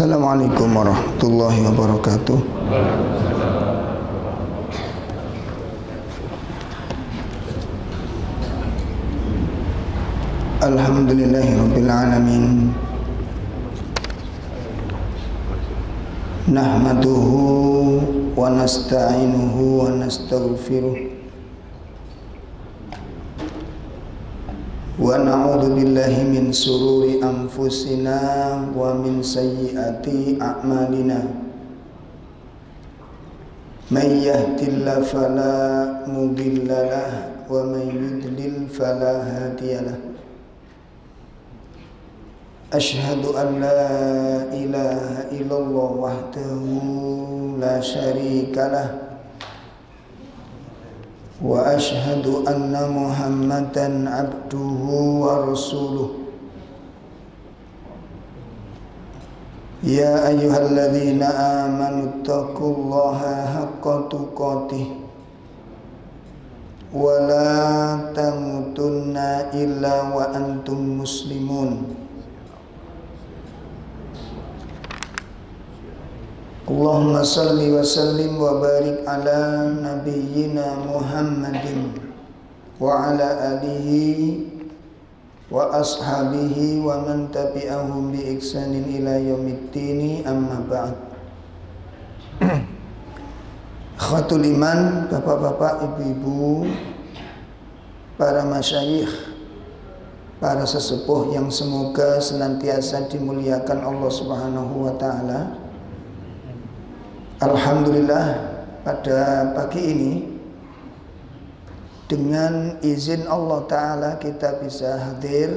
Assalamualaikum warahmatullahi wabarakatuh. Alhamdulillahirabbil alamin. Nahmaduhu wa nasta'inuhu wa nastaghfiruh. Wa na'udzu billahi min sururi anfusina wa min sayyiati a'malina. May yahdihillahu fala mudilla lahu wa may yudlil fala hadiya lahu. Asyhadu an la ilaha illallah wahdahu la syarika lahu wa asyhadu anna Muhammadan abduhu wa rasuluh. Ya ayyuhalladzina amanu taqullaha haqqa tuqatih wa la tamutunna illa wa antum muslimun. Allahumma salli wa sallim wa barik ala nabiyyina Muhammadin wa ala alihi wa ashabihi wa man tabi'ahum bi ihsanin ila yaumiddin, amma ba'd. Khatul iman, bapak-bapak, ibu-ibu, para masyayikh, para sesepuh yang semoga senantiasa dimuliakan Allah Subhanahu wa taala. Alhamdulillah, pada pagi ini dengan izin Allah Ta'ala kita bisa hadir.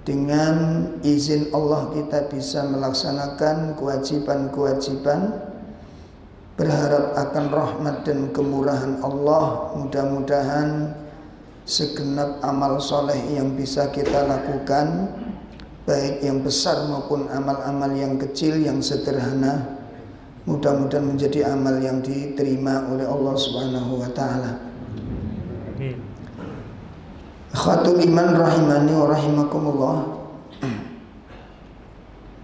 Dengan izin Allah kita bisa melaksanakan kewajiban-kewajiban, berharap akan rahmat dan kemurahan Allah. Mudah-mudahan segenap amal soleh yang bisa kita lakukan, baik yang besar maupun amal-amal yang kecil, yang sederhana, mudah-mudahan menjadi amal yang diterima oleh Allah Subhanahu wa taala. Khatul iman rahimani wa rahimakumullah.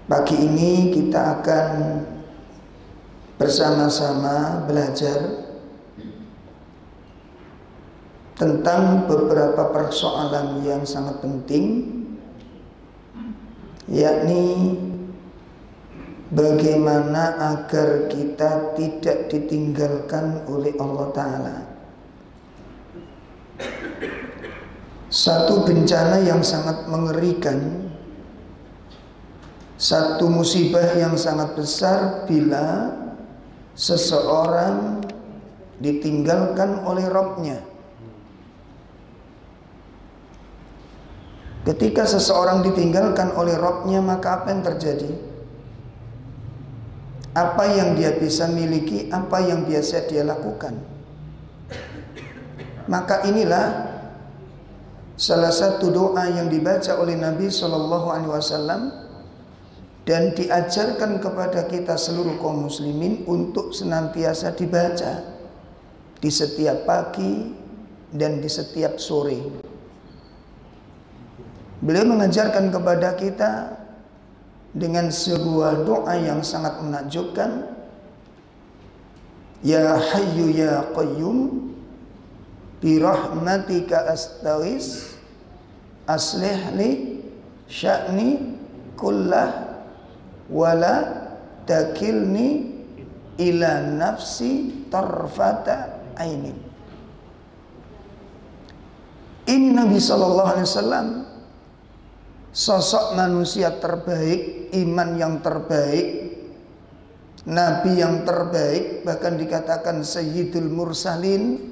Pagi ini kita akan bersama-sama belajar tentang beberapa persoalan yang sangat penting, yakni bagaimana agar kita tidak ditinggalkan oleh Allah Ta'ala. Satu bencana yang sangat mengerikan, satu musibah yang sangat besar bila seseorang ditinggalkan oleh Rabb-nya. Ketika seseorang ditinggalkan oleh Rabb-nya, maka apa yang terjadi? Apa yang dia bisa miliki, apa yang biasa dia lakukan. Maka inilah salah satu doa yang dibaca oleh Nabi SAW dan diajarkan kepada kita seluruh kaum muslimin untuk senantiasa dibaca di setiap pagi dan di setiap sore. Beliau mengajarkan kepada kita dengan sebuah doa yang sangat menakjubkan. Ya Hayyu Ya Qayyum bi rahmatika astaghis aslih li sya'ni kullah wala takilni ila nafsi tarfata ainin. Ini Nabi SAW, sosok manusia terbaik, iman yang terbaik, Nabi yang terbaik, bahkan dikatakan Sayyidul Mursalin.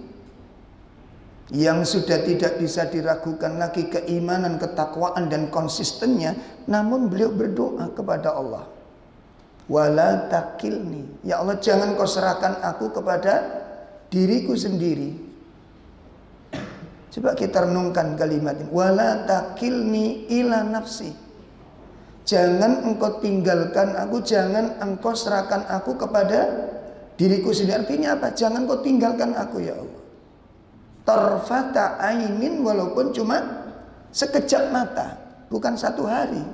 yang sudah tidak bisa diragukan lagi keimanan, ketakwaan dan konsistennya, namun beliau berdoa kepada Allah, wala takilni, ya Allah jangan kau serahkan aku kepada diriku sendiri. Coba kita renungkan kalimat ini, wala takilni ila nafsi, jangan engkau tinggalkan aku, jangan engkau serahkan aku kepada diriku sendiri. Artinya apa? Jangan kau tinggalkan aku ya Allah, tarfata ainin, walaupun cuma sekejap mata, bukan 1 hari,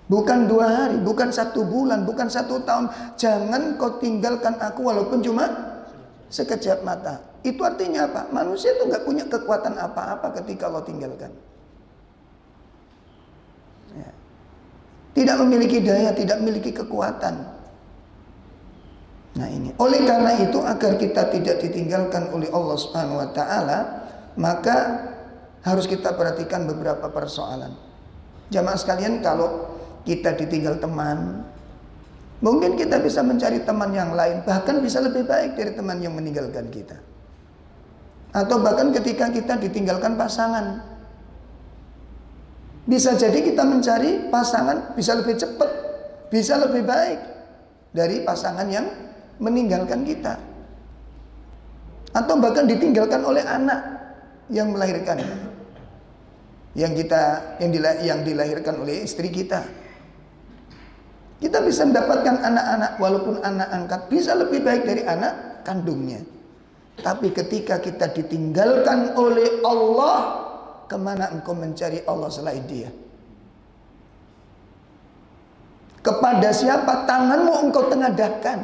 bukan 2 hari, bukan 1 bulan, bukan 1 tahun. Jangan kau tinggalkan aku walaupun cuma sekejap mata. Itu artinya apa? Manusia itu gak punya kekuatan apa-apa ketika Allah tinggalkan ya. Tidak memiliki daya, tidak memiliki kekuatan. Nah ini, oleh karena itu agar kita tidak ditinggalkan oleh Allah Subhanahu wa taala, maka harus kita perhatikan beberapa persoalan. Jamaah sekalian, kalau kita ditinggal teman, mungkin kita bisa mencari teman yang lain, bahkan bisa lebih baik dari teman yang meninggalkan kita. Atau bahkan ketika kita ditinggalkan pasangan, bisa jadi kita mencari pasangan bisa lebih cepat, bisa lebih baik dari pasangan yang meninggalkan kita. Atau bahkan ditinggalkan oleh anak yang melahirkan, yang dilahirkan oleh istri kita. Kita bisa mendapatkan anak-anak, walaupun anak angkat bisa lebih baik dari anak kandungnya. Tapi ketika kita ditinggalkan oleh Allah, kemana engkau mencari Allah selain Dia? Kepada siapa tanganmu engkau tengadahkan?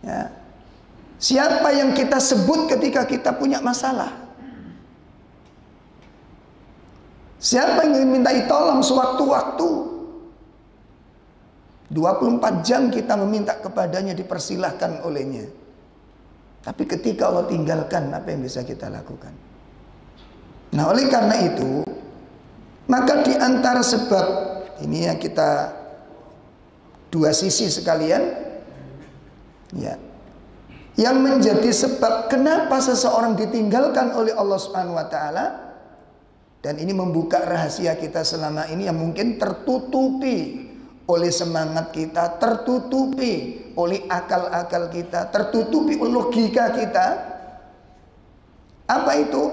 Ya. Siapa yang kita sebut ketika kita punya masalah? Siapa yang dimintai tolong sewaktu-waktu? 24 jam kita meminta kepadanya, dipersilahkan olehnya. Tapi ketika Allah tinggalkan, apa yang bisa kita lakukan? Nah, oleh karena itu, maka di antara sebab ini yang kita dua sisi sekalian, ya, yang menjadi sebab kenapa seseorang ditinggalkan oleh Allah Subhanahu wa taala, dan ini membuka rahasia kita selama ini yang mungkin tertutupi oleh semangat kita, tertutupi oleh akal-akal kita, tertutupi oleh logika kita. Apa itu?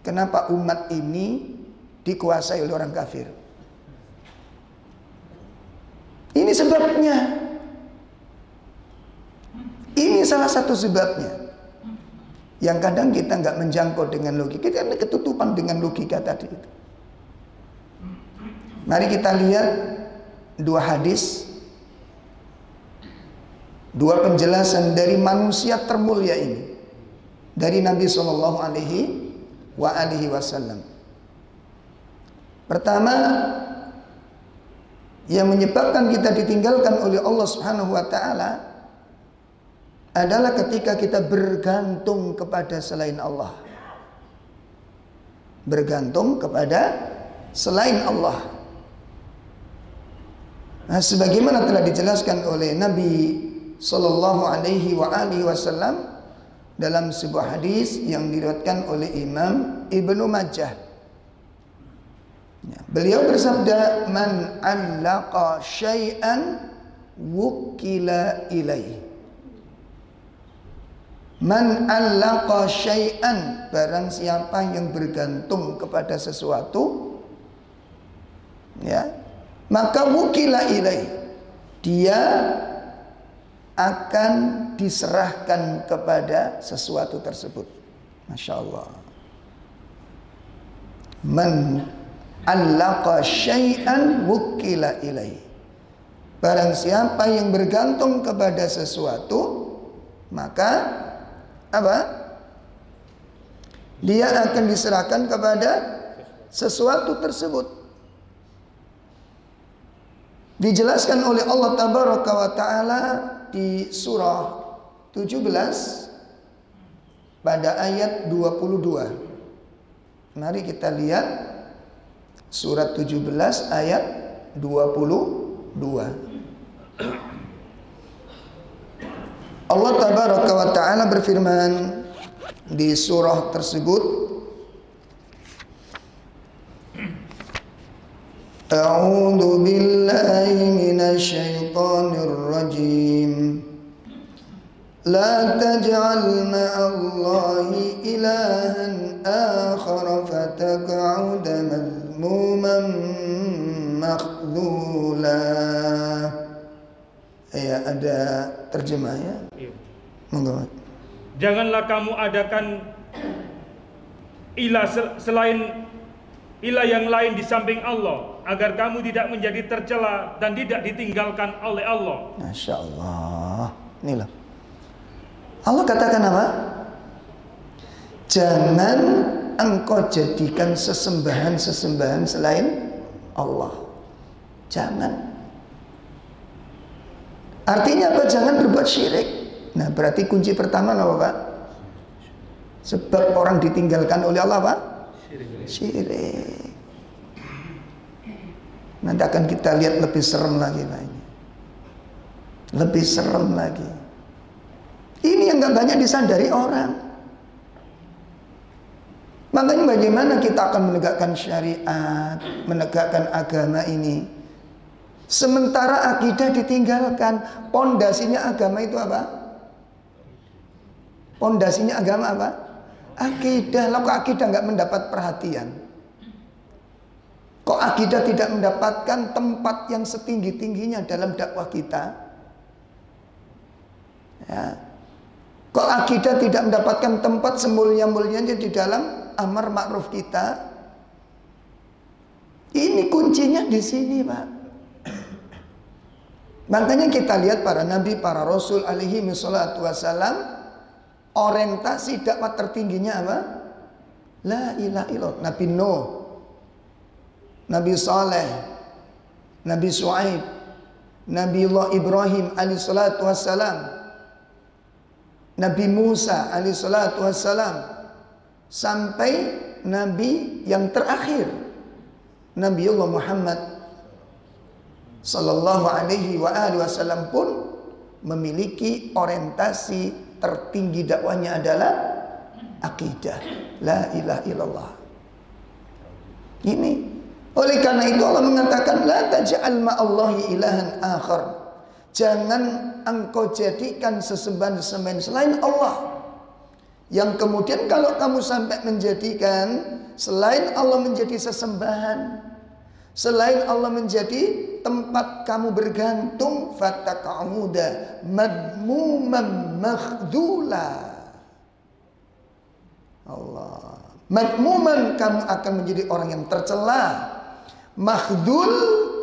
Kenapa umat ini dikuasai oleh orang kafir? Ini sebabnya. Ini salah satu sebabnya. Yang kadang kita nggak menjangkau dengan logika, kita ketutupan dengan logika tadi itu. Mari kita lihat 2 hadis, 2 penjelasan dari manusia termulia ini, dari Nabi Shallallahu Alaihi Wasallam. Pertama, yang menyebabkan kita ditinggalkan oleh Allah Subhanahu Wa Taala adalah ketika kita bergantung kepada selain Allah, bergantung kepada selain Allah. Nah, sebagaimana telah dijelaskan oleh Nabi Sallallahu Alaihi Wasallam dalam sebuah hadis yang diriwayatkan oleh Imam Ibnu Majah. Beliau bersabda, "Man 'allaqa syai'an wukila ilaih." Man 'allaqa syai'an, barang siapa yang bergantung kepada sesuatu, ya, maka wukila ilaih, dia akan diserahkan kepada sesuatu tersebut. Masya Allah. Man 'allaqa syai'an wukila ilaih, barang siapa yang bergantung kepada sesuatu, maka apa? Dia akan diserahkan kepada sesuatu tersebut. Dijelaskan oleh Allah Tabaraka wa Ta'ala di surah 17 pada ayat 22. Mari kita lihat surat 17 ayat 22. Allah tabaraka wa ta'ala berfirman di surah tersebut, A'udzu billahi minasy syaithanir rajim. La taj'al ma'allahi ilahan akhar fataq'uda madhmuman makhdhula. Ya, ada terjemahnya. Monggo. Janganlah kamu adakan ilah selain ilah yang lain di samping Allah, agar kamu tidak menjadi tercela dan tidak ditinggalkan oleh Allah. Masya Allah. Inilah Allah katakan apa? Jangan engkau jadikan sesembahan-sesembahan selain Allah. Jangan. Artinya apa? Jangan berbuat syirik. Nah, berarti kunci pertama apa, Pak? Sebab orang ditinggalkan oleh Allah, Pak? Syirik. Nanti akan kita lihat lebih serem lagi, Pak. Lebih serem lagi. Ini yang gak banyak disadari orang. Makanya bagaimana kita akan menegakkan syariat, menegakkan agama ini, sementara akidah ditinggalkan. Pondasinya agama itu apa? Pondasinya agama apa? Akidah. Lalu kok akidah gak mendapat perhatian? Kok akidah tidak mendapatkan tempat yang setinggi-tingginya dalam dakwah kita? Ya. Kok akidah tidak mendapatkan tempat semulia-mulianya di dalam amar ma'ruf kita? Ini kuncinya di sini, Pak. Makanya kita lihat para nabi, para rasul alaihi wassalatu wassalam, orientasi dakwah tertingginya apa? La ilaha illallah. Nabi Nuh, Nabi Saleh, Nabi Shu'aib, Nabiullah Ibrahim alaihi salatu wassalam, Nabi Musa alaihi salatu wassalam, sampai Nabi yang terakhir Nabiullah Muhammad sallallahu alaihi wa alihi wasallam pun memiliki orientasi tertinggi dakwahnya adalah akidah, la ilaha illallah. Ini oleh karena itu Allah mengatakan la taj'al ma'allahi ilahan akhar. Jangan engkau jadikan sesembahan-sesembahan selain Allah. Yang kemudian kalau kamu sampai menjadikan selain Allah menjadi sesembahan, selain Allah menjadi tempat kamu bergantung, fataq'uda madmuman makhdula. Allah. Madmuman, kamu akan menjadi orang yang tercela. Makhdul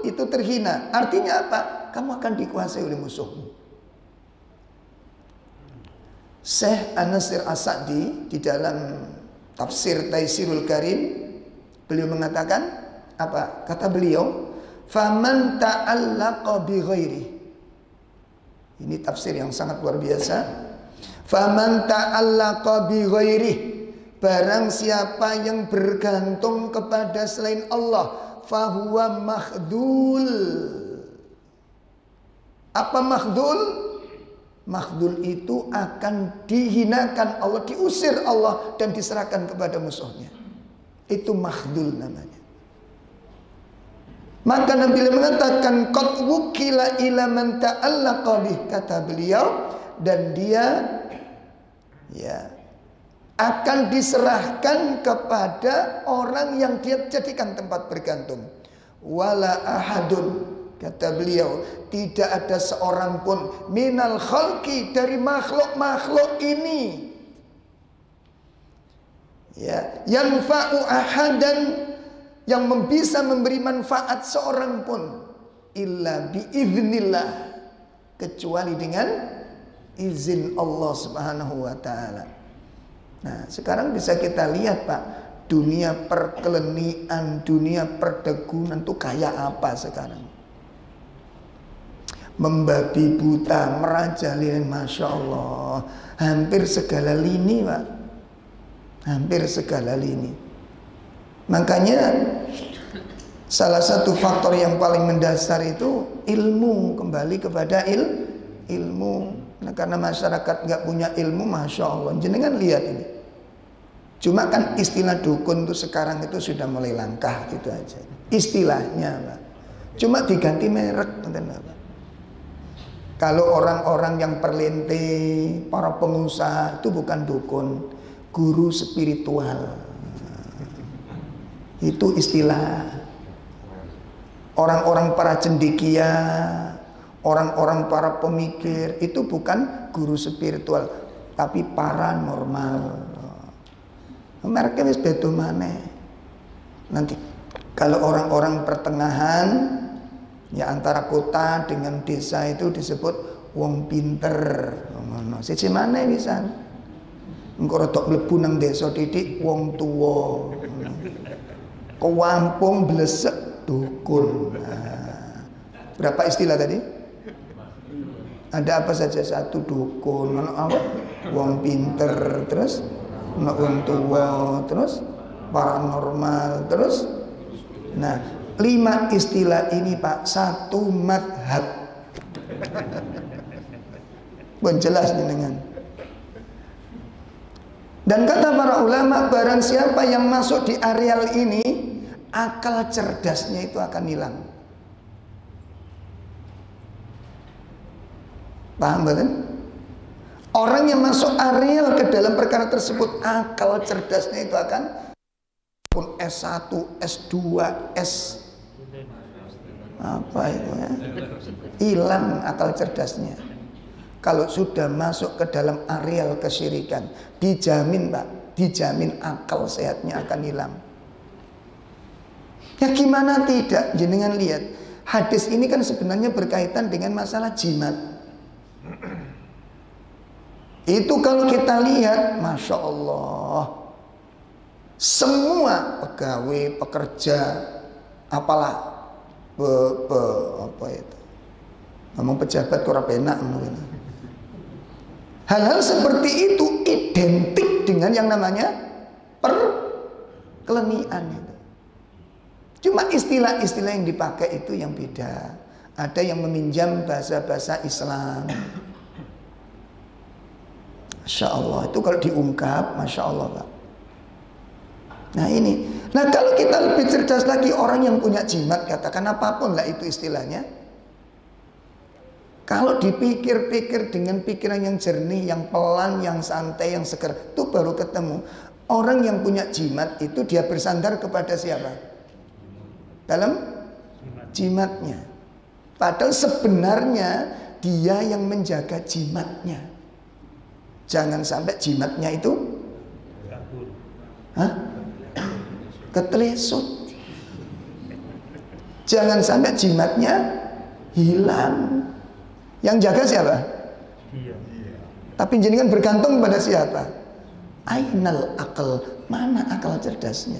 itu terhina. Artinya apa? Kamu akan dikuasai oleh musuhmu. Syekh An-Nasir As-Sa'di di dalam tafsir Taisirul Karim, beliau mengatakan apa? Kata beliau, faman ta'allaqa bi ghairi. Ini tafsir yang sangat luar biasa. Faman ta'allaqa bi ghairi, barang siapa yang bergantung kepada selain Allah, fahuwa makhdul. Apa makhdul? Makhdul itu akan dihinakan Allah, diusir Allah dan diserahkan kepada musuhnya. Itu makhdul namanya. Maka Nabi mengatakan qad wukila ila man ta'allaqa bih, kata beliau, dan dia akan diserahkan kepada orang yang dia jadikan tempat bergantung. Wala ahadun, kata beliau, tidak ada seorang pun minal khalqi, dari makhluk-makhluk ini, yanfa'u ahadan, yang bisa memberi manfaat seorang pun, illa biiznillah, kecuali dengan izin Allah Subhanahu wa taala. Nah, sekarang bisa kita lihat, Pak, dunia perkelenian, dunia perdegunan itu kayak apa sekarang? Membabi buta, merajalela, Masya Allah, hampir segala lini, Pak, hampir segala lini. Makanya salah satu faktor yang paling mendasar itu ilmu, kembali kepada ilmu. Nah, karena masyarakat nggak punya ilmu, masya Allah. Jenengan lihat ini. Cuma kan istilah dukun itu sekarang itu sudah mulai langkah gitu aja. Istilahnya, Pak. Cuma diganti merek, Pak. Kalau orang-orang yang perlente, para pengusaha itu bukan dukun, guru spiritual. Itu istilah. Orang-orang para cendekia, orang-orang para pemikir itu bukan guru spiritual, tapi paranormal. Mereknya wis beda maneh. Nanti kalau orang-orang pertengahan ya antara kota dengan desa itu disebut wong pinter. Ngono. Siji maneh pisan. Engko rodok mlebu nang desa titik wong tuwa. Kewampung blesek dukun. Nah, berapa istilah tadi? Ada apa saja? Satu dukun, ono apa? Wong pinter, terus ono wong tuwa, terus paranormal, terus nah, 5 istilah ini Pak, satu madhab. Bon jelas dengan. Dan kata para ulama, barang siapa yang masuk di areal ini, akal cerdasnya itu akan hilang. Paham betul? Orang yang masuk areal ke dalam perkara tersebut, akal cerdasnya itu akan pun S1, S2, S apa itu ya? Hilang akal cerdasnya. Kalau sudah masuk ke dalam areal kesyirikan, dijamin Pak, dijamin akal sehatnya akan hilang. Ya gimana tidak? Jenengan lihat, hadis ini kan sebenarnya berkaitan dengan masalah jimat. Itu kalau kita lihat, masya Allah, semua pegawai, pekerja, apalah, apa itu? Ngomong pejabat kurang enak mungkin. Hal-hal seperti itu identik dengan yang namanya perkelenian itu. Cuma istilah-istilah yang dipakai itu yang beda. Ada yang meminjam bahasa-bahasa Islam. Masya Allah, itu kalau diungkap, Masya Allah Pak. Nah ini, nah kalau kita lebih cerdas lagi, orang yang punya jimat, katakan apapun lah itu istilahnya. Kalau dipikir-pikir dengan pikiran yang jernih, yang pelan, yang santai, yang seger, itu baru ketemu. Orang yang punya jimat itu dia bersandar kepada siapa? Dalam jimatnya. Padahal sebenarnya dia yang menjaga jimatnya. Jangan sampai jimatnya itu ketelesut. Jangan sampai jimatnya hilang. Yang jaga siapa? Iya. Tapi jenengan bergantung pada siapa? Ainal akal, mana akal cerdasnya?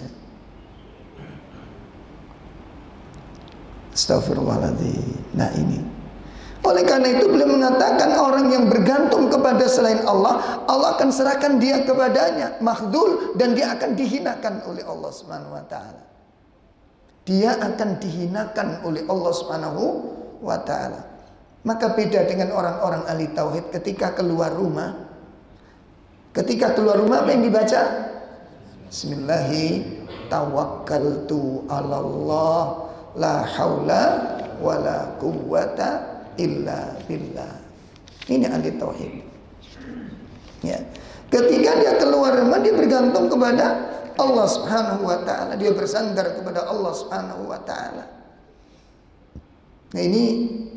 Astagfirullahaladzim. Nah ini. Oleh karena itu beliau mengatakan orang yang bergantung kepada selain Allah, Allah akan serahkan dia kepadanya, makhdul, dan dia akan dihinakan oleh Allah Subhanahu wa taala. Dia akan dihinakan oleh Allah Subhanahu wa taala. Maka beda dengan orang-orang ahli tauhid ketika keluar rumah. Ketika keluar rumah apa yang dibaca? Bismillahi tawakkaltu 'alallah la haula wala quwwata illa billah. Ini ahli tauhid. Ya. Ketika dia keluar rumah, dia bergantung kepada Allah Subhanahu wa taala, dia bersandar kepada Allah Subhanahu wa taala. Nah ini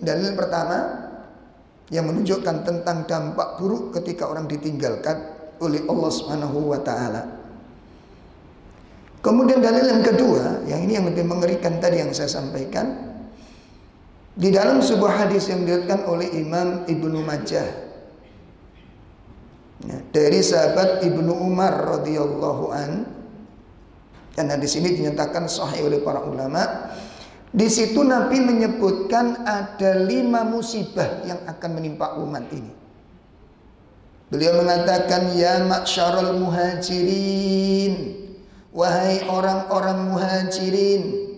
dalil pertama yang menunjukkan tentang dampak buruk ketika orang ditinggalkan oleh Allah Subhanahu wa taala. Kemudian dalil yang kedua, yang ini yang lebih mengerikan tadi yang saya sampaikan. Di dalam sebuah hadis yang diriwayatkan oleh Imam Ibnu Majah, dari sahabat Ibnu Umar radhiyallahu an, dan hadis ini dinyatakan sahih oleh para ulama. Di situ Nabi menyebutkan ada 5 musibah yang akan menimpa umat ini. Beliau mengatakan, ya ma'syarul muhajirin, wahai orang-orang muhajirin,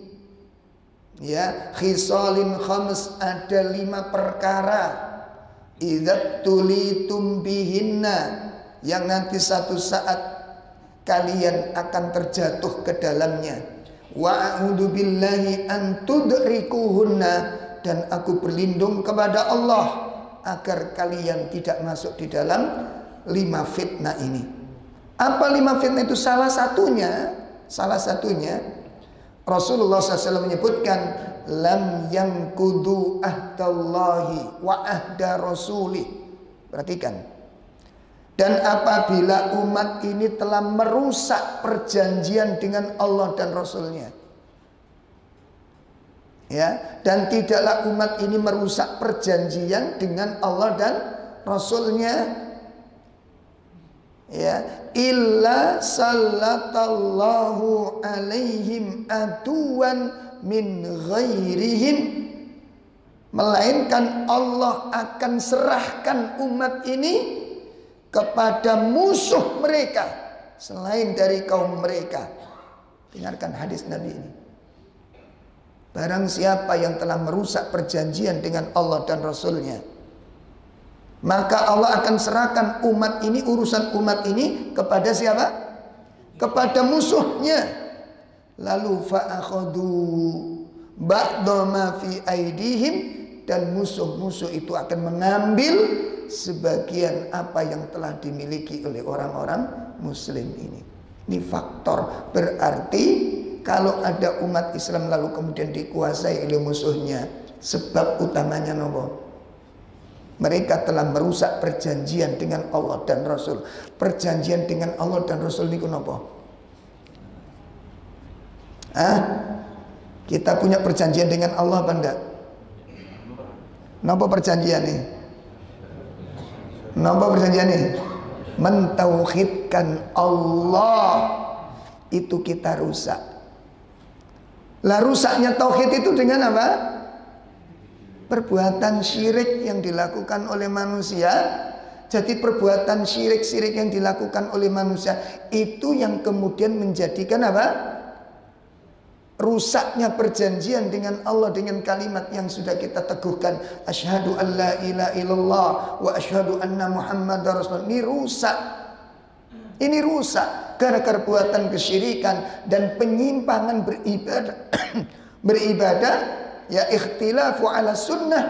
ya khisalin khams, ada 5 perkara Idza tulitum bihinna, yang nanti satu saat kalian akan terjatuh ke dalamnya. Wa a'udzu billahi an tudrikuhunna, dan aku berlindung kepada Allah agar kalian tidak masuk di dalam 5 fitnah ini. Apa 5 fitnah itu? Salah satunya Rasulullah SAW menyebutkan lam yanqudu ahdallahi wa ahda rasulih. Perhatikan. Dan apabila umat ini telah merusak perjanjian dengan Allah dan Rasulnya, ya, dan tidaklah umat ini merusak perjanjian dengan Allah dan Rasulnya, ya, illa sallatallahu alaihim aduwan min ghairihim, melainkan Allah akan serahkan umat ini kepada musuh mereka selain dari kaum mereka. Dengarkan hadis Nabi ini. Barang siapa yang telah merusak perjanjian dengan Allah dan Rasulnya, maka Allah akan serahkan umat ini, urusan umat ini kepada siapa? Kepada musuhnya. Lalu fa'akhadu ba'da ma fi aidihim, dan musuh-musuh itu akan mengambil sebagian apa yang telah dimiliki oleh orang-orang muslim ini. Ini faktor. Berarti kalau ada umat Islam lalu kemudian dikuasai oleh musuhnya, sebab utamanya nopo? Mereka telah merusak perjanjian dengan Allah dan Rasul. Perjanjian dengan Allah dan Rasul ini kenapa? Kita punya perjanjian dengan Allah apa enggak? Napa perjanjian ini? Napa perjanjian ini? Mentauhidkan Allah, itu kita rusak. Lah rusaknya tauhid itu dengan apa? Perbuatan syirik yang dilakukan oleh manusia. Jadi perbuatan syirik-syirik yang dilakukan oleh manusia itu yang kemudian menjadikan apa? Rusaknya perjanjian dengan Allah dengan kalimat yang sudah kita teguhkan, asyhadu an la ilaha illallah wa asyhadu anna muhammadar rasulullah. Ini rusak. Ini rusak gara-gara perbuatan kesyirikan dan penyimpangan beribadah, ya, ikhtilafu ala sunnah,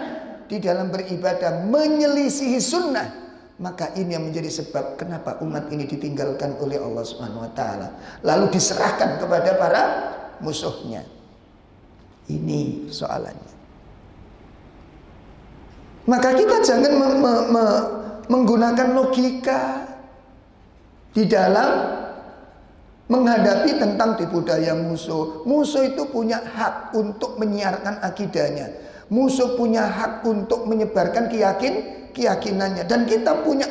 di dalam beribadah menyelisihi sunnah. Maka ini yang menjadi sebab kenapa umat ini ditinggalkan oleh Allah Subhanahu wa taala, lalu diserahkan kepada para musuhnya. Ini soalannya. Maka kita jangan menggunakan logika di dalam menghadapi tentang tipu daya musuh. Musuh itu punya hak untuk menyiarkan akidahnya. Musuh punya hak untuk menyebarkan keyakinannya. Dan kita punya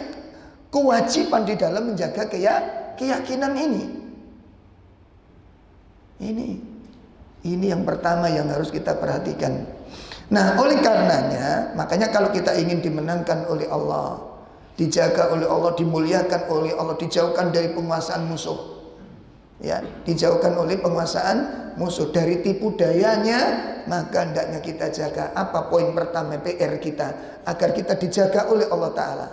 kewajiban di dalam menjaga keyakinan ini. Ini yang pertama yang harus kita perhatikan. Nah, oleh karenanya, makanya kalau kita ingin dimenangkan oleh Allah, dijaga oleh Allah, dimuliakan oleh Allah, dijauhkan dari penguasaan musuh, ya, dijauhkan oleh penguasaan musuh, dari tipu dayanya, maka hendaknya kita jaga. Apa poin pertama PR kita? Agar kita dijaga oleh Allah Ta'ala,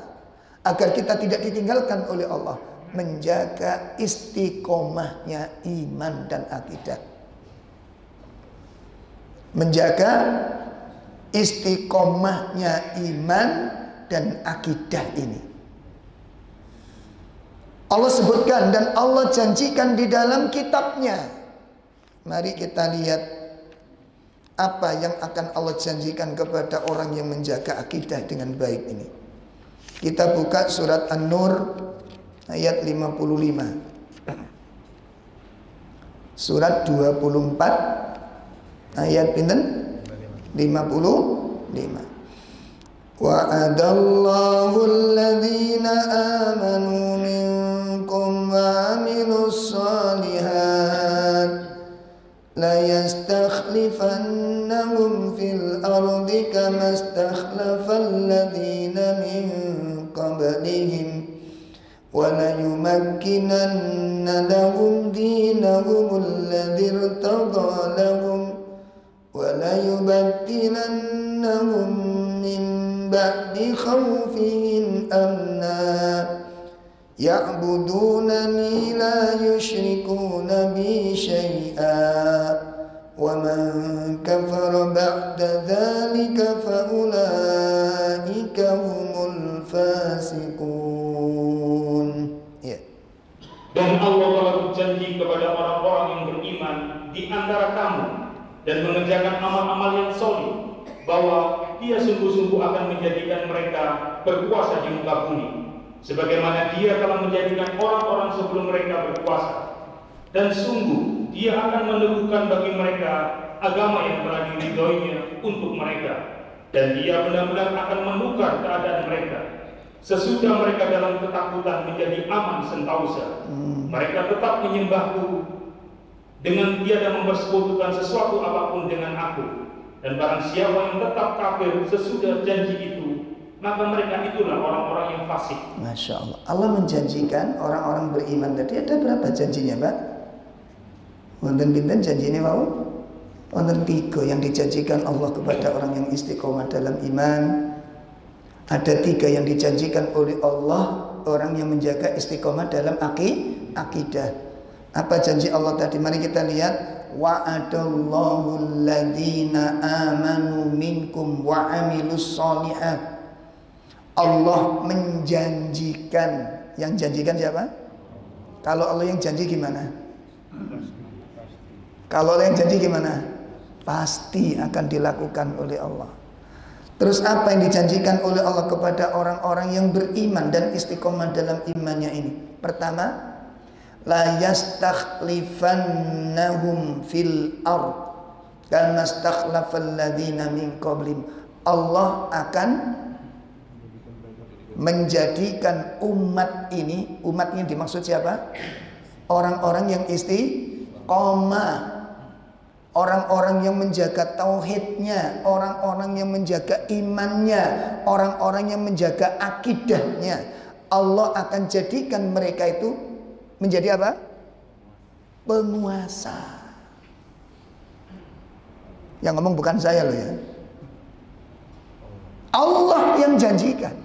agar kita tidak ditinggalkan oleh Allah, menjaga istiqomahnya iman dan akidah. Menjaga istiqomahnya iman dan akidah ini Allah sebutkan dan Allah janjikan di dalam kitabnya. Mari kita lihat apa yang akan Allah janjikan kepada orang yang menjaga akidah dengan baik ini. Kita buka surat An-Nur ayat 55. Surat 24 ayat pinten? 55. Wa'adallahu alladhina amanu minkum wa amilus solihat la yastakhlifannahum fil ardi kama istakhlafal ladhina min qablihim wa la yumakkinanna lahum dinahum alladhi irtada lahum wa la yubaddilannahum min ba'di khawfihim amna ya'budunani la yushrikuna bi syai'a وَمَنْ كَفَرَ بَعْدَ ذَلِكَ فَأُولَئِكَ هُمُ الْفَاسِقُونَ. Dan Allah telah berjanji kepada orang-orang yang beriman di antara kamu dan mengerjakan amal-amal yang soleh, bahwa Dia sungguh-sungguh akan menjadikan mereka berkuasa di muka bumi, sebagaimana Dia telah menjadikan orang-orang sebelum mereka berkuasa. Dan sungguh Dia akan meneguhkan bagi mereka agama yang telah diridhoinya untuk mereka, dan Dia benar-benar akan menukar keadaan mereka sesudah mereka dalam ketakutan menjadi aman sentausa. Mereka tetap menyembahku dengan tiada mempersekutukan sesuatu apapun dengan aku, dan barang siapa yang tetap kafir sesudah janji itu, maka mereka itulah orang-orang yang fasik. Masya Allah. Allah menjanjikan orang-orang beriman tadi, ada berapa janjinya, Pak? Wonten pinten janjine wau? Wonten 3 yang dijanjikan Allah kepada orang yang istiqomah dalam iman. Ada 3 yang dijanjikan oleh Allah orang yang menjaga istiqomah dalam akidah. Apa janji Allah tadi? Mari kita lihat. Wa'adallahu alladhina amanu minkum wa amilus sholihat. Allah menjanjikan. Yang janjikan siapa? Kalau Allah yang janji gimana? Kalau Allah yang janji gimana? Pasti akan dilakukan oleh Allah. Terus apa yang dijanjikan oleh Allah kepada orang-orang yang beriman dan istiqomah dalam imannya ini? Pertama, la yastakhlifannahum fil ard kama stakhlafal ladzina min qablihim. Allah akan menjadikan umat ini dimaksud siapa? Orang-orang yang istiqomah, orang-orang yang menjaga tauhidnya, orang-orang yang menjaga imannya, orang-orang yang menjaga akidahnya. Allah akan jadikan mereka itu menjadi apa? Penguasa. Yang ngomong bukan saya loh ya. Allah yang janjikan.